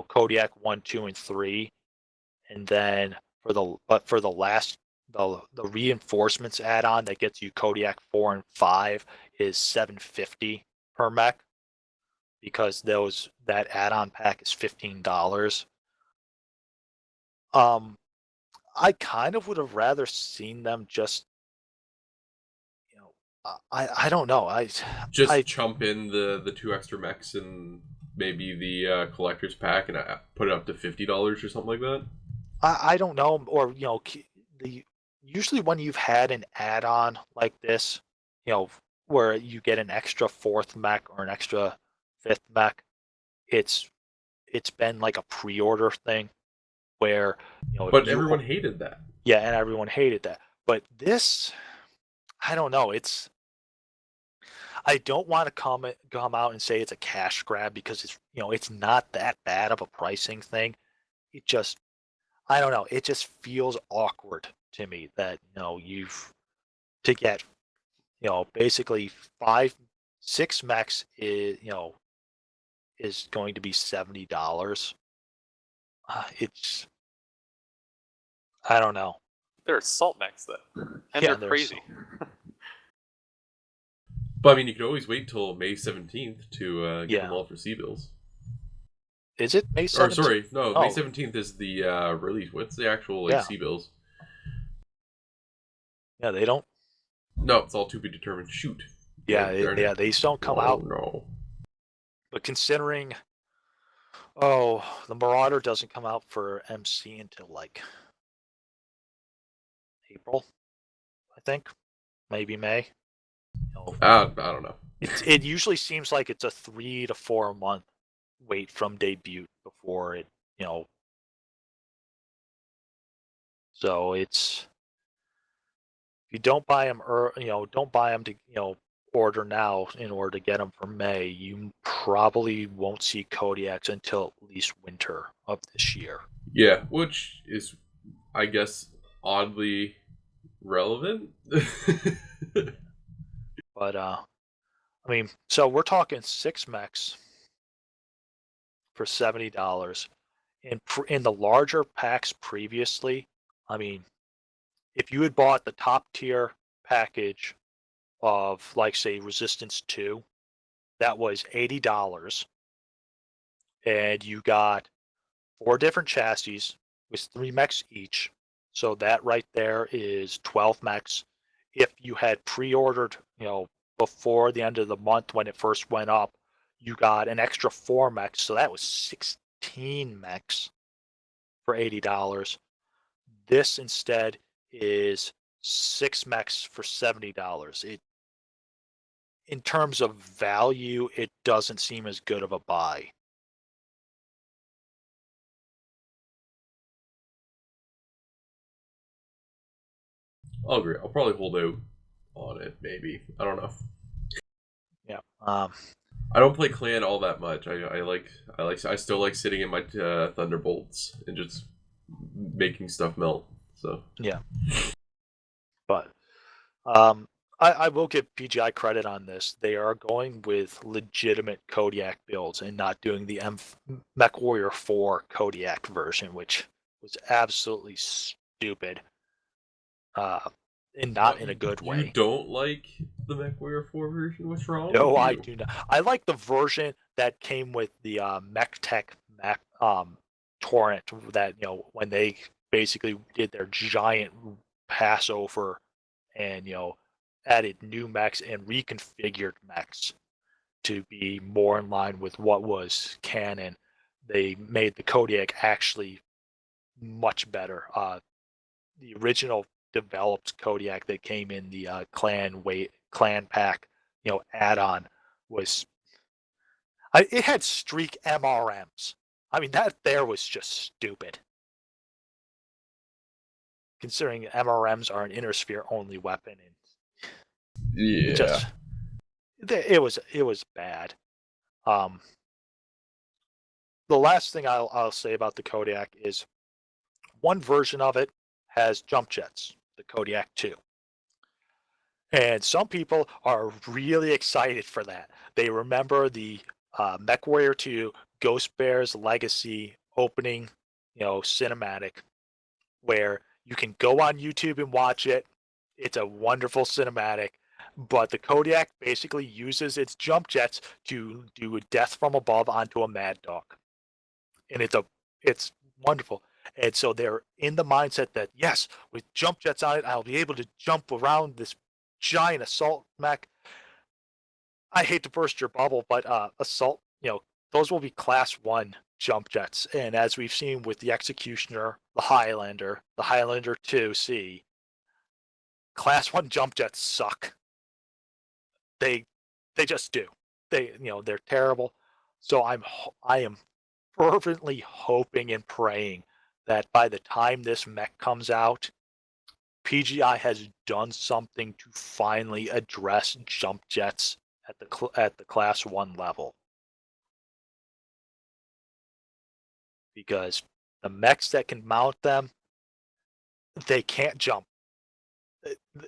Kodiak 1, 2, and 3, and then for the last the reinforcements add-on that gets you Kodiak 4 and 5 is $7.50 per mech because that add-on pack is $15. I kind of would have rather seen them just, I don't know. Just chump in the 2 extra mechs and maybe the collector's pack and put it up to $50 or something like that. I don't know, or usually when you've had an add-on like this, where you get an extra 4th mech or an extra 5th mech, it's been like a pre-order thing where But everyone hated that. Yeah, and everyone hated that. But this, I don't know. I don't want to come out and say it's a cash grab because it's not that bad of a pricing thing. It just, I don't know. It just feels awkward to me that you've to get basically 6 mechs is going to be $70. It's, I don't know. They're assault mechs though, and Yeah, they're crazy. But I mean, you could always wait till May 17th to get Yeah. them all for C-bills. Is it May 17th? Or sorry, no, Oh. May 17th is the release. What's the actual Yeah. C-bills? Yeah, they don't. No, it's all to be determined. Shoot. Yeah, these don't come out. No. But considering, the Marauder doesn't come out for MC until like April, I think, maybe May. I don't know. It usually seems like it's a 3 to 4 month wait from debut before it, So it's if you don't buy them, don't buy them to order now in order to get them for May. You probably won't see Kodiaks until at least winter of this year. Yeah, which is, I guess, oddly relevant. But I mean, so we're talking 6 mechs for $70. In the larger packs previously, I mean, if you had bought the top tier package of like say Resistance 2, that was $80, and you got 4 different chassis with 3 mechs each. So that right there is 12 mechs. If you had pre-ordered, before the end of the month when it first went up, you got an extra 4 mechs. So that was 16 mechs for $80. This instead is 6 mechs for $70. In terms of value, it doesn't seem as good of a buy. I'll agree. I'll probably hold out on it, maybe. I don't know. Yeah. I don't play Clan all that much. I still like sitting in my Thunderbolts and just making stuff melt. So Yeah, but I will give PGI credit on this. They are going with legitimate Kodiak builds and not doing the Mech Warrior 4 Kodiak version, which was absolutely stupid. And not in a good you way. don't like the MechWarrior 4 version? What's wrong No, with I you? do not. I like the version that came with the Mech Tech Mech torrent. That when they basically did their giant Passover and added new mechs and reconfigured mechs to be more in line with what was canon. They made the Kodiak actually much better. The original developed Kodiak that came in the clan pack, add-on was it had streak MRMs. I mean that there was just stupid. Considering MRMs are an inner sphere only weapon, and it Yeah. just it was bad. Um, the last thing I'll say about the Kodiak is one version of it has jump jets, the Kodiak 2. And some people are really excited for that. They remember the MechWarrior 2 Ghost Bear's Legacy opening, cinematic, where you can go on YouTube and watch it. It's a wonderful cinematic, but the Kodiak basically uses its jump jets to do a death from above onto a mad dog, and it's wonderful. And so they're in the mindset that yes, with jump jets on it, I'll be able to jump around this giant assault mech. I hate to burst your bubble, but assault, those will be class 1 jump jets. And as we've seen with the Executioner, the Highlander 2C, class 1 jump jets suck. They they just do. They're terrible. So I am fervently hoping and praying that by the time this mech comes out, PGI has done something to finally address jump jets at the class 1 level, because the mechs that can mount them, they can't jump.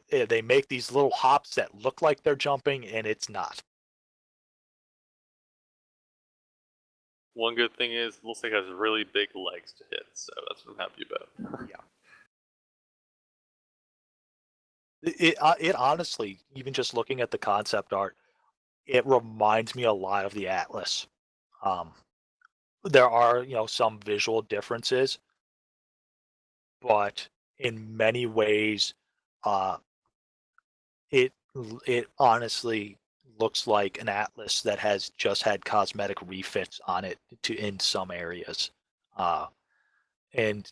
They make these little hops that look like they're jumping, and it's not. One good thing is, it looks like it has really big legs to hit, so that's what I'm happy about. Yeah. It honestly, even just looking at the concept art, it reminds me a lot of the Atlas. Um, there are, some visual differences, but in many ways, uh, it it honestly looks like an Atlas that has just had cosmetic refits on it in some areas. Uh, and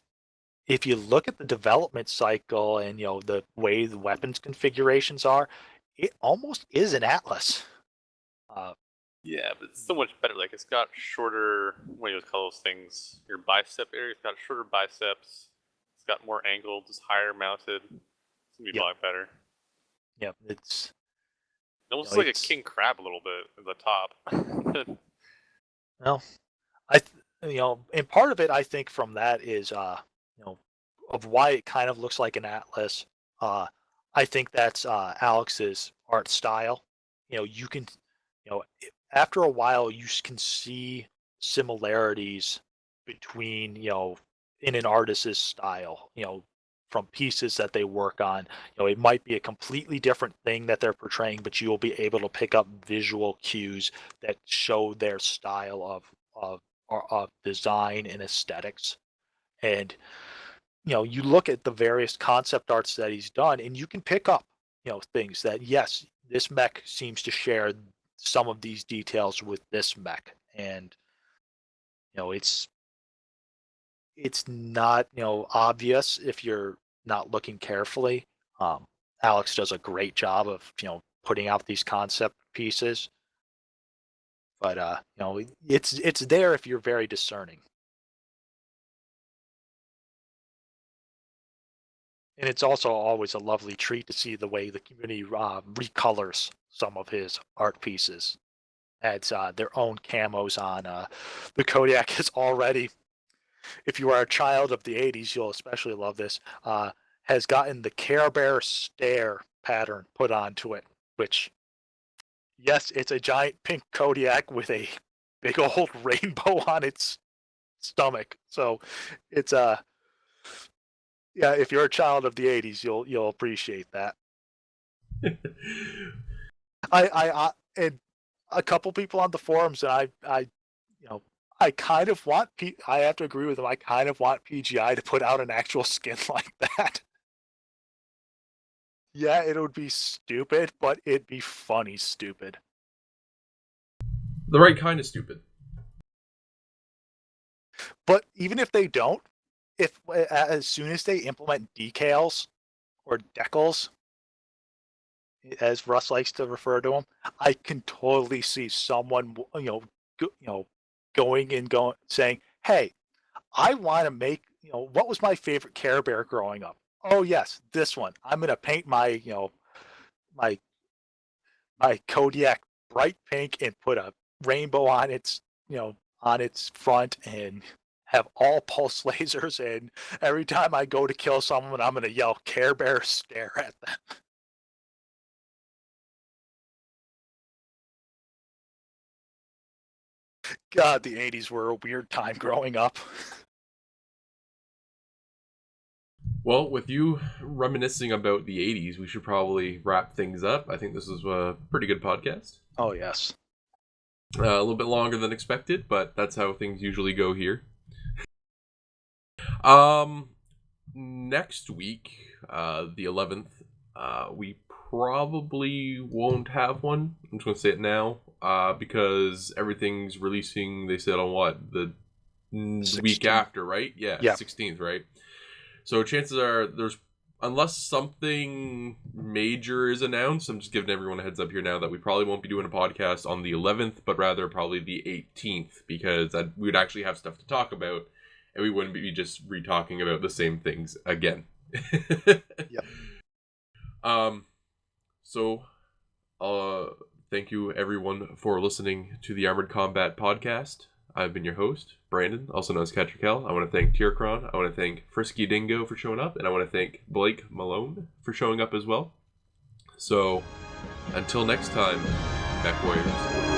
if you look at the development cycle and the way the weapons configurations are, it almost is an Atlas. Uh, Yeah, but it's so much better. Like, it's got shorter, what do you call those things? Your bicep area. It's got shorter biceps. It's got more angled, it's higher mounted. It's gonna be a lot better. yeah, it's It almost you looks like a it's king crab a little bit at the top. well, I and part of it I think from that is of why it kind of looks like an Atlas. Uh, I think that's Alex's art style. You can, after a while, you can see similarities between, in an artist's style, from pieces that they work on. It might be a completely different thing that they're portraying, but you will be able to pick up visual cues that show their style of design and aesthetics. And you look at the various concept arts that he's done, and you can pick up, things that yes, this mech seems to share some of these details with this mech, and it's not obvious if you're not looking carefully. Um, Alex does a great job of putting out these concept pieces, but it's there if you're very discerning. And it's also always a lovely treat to see the way the community recolors some of his art pieces. adds their own camos on. The Kodiak is already, if you are a child of the 80s, you'll especially love this, has gotten the Care Bear stare pattern put onto it, which, yes, it's a giant pink Kodiak with a big old rainbow on its stomach. So it's yeah, if you're a child of the 80s, you'll appreciate that. And a couple people on the forums, and I you know, I kind of want I have to agree with them. I kind of want PGI to put out an actual skin like that. Yeah, it would be stupid, but it'd be funny stupid. The right kind of stupid. But even if they don't, if as soon as they implement decals or decals, as Russ likes to refer to them, I can totally see someone going saying, "Hey, I want to make what was my favorite Care Bear growing up? Oh yes, this one. I'm gonna paint my my my Kodiak bright pink and put a rainbow on its on its front and have all pulse lasers, and every time I go to kill someone, I'm gonna yell Care Bear stare at them." God, the 80s were a weird time growing up. Well, with you reminiscing about the 80s, we should probably wrap things up. I think this was a pretty good podcast. Oh, yes. A little bit longer than expected, but that's how things usually go here. Next week, the 11th, we probably won't have one. I'm just going to say it now, because everything's releasing, they said on what? The 16th. week after, right? Yeah, 16th, right? So chances are unless something major is announced, I'm just giving everyone a heads up here now that we probably won't be doing a podcast on the 11th, but rather probably the 18th, because we would actually have stuff to talk about, and we wouldn't be just re-talking about the same things again. Yep. So, thank you everyone for listening to the Armored Combat Podcast. I've been your host, Brandon, also known as Cattra, Kell. I want to thank Tierkron. I want to thank Frisky Dingo for showing up. And I want to thank Blake Malone for showing up as well. So, until next time, Mech Warriors.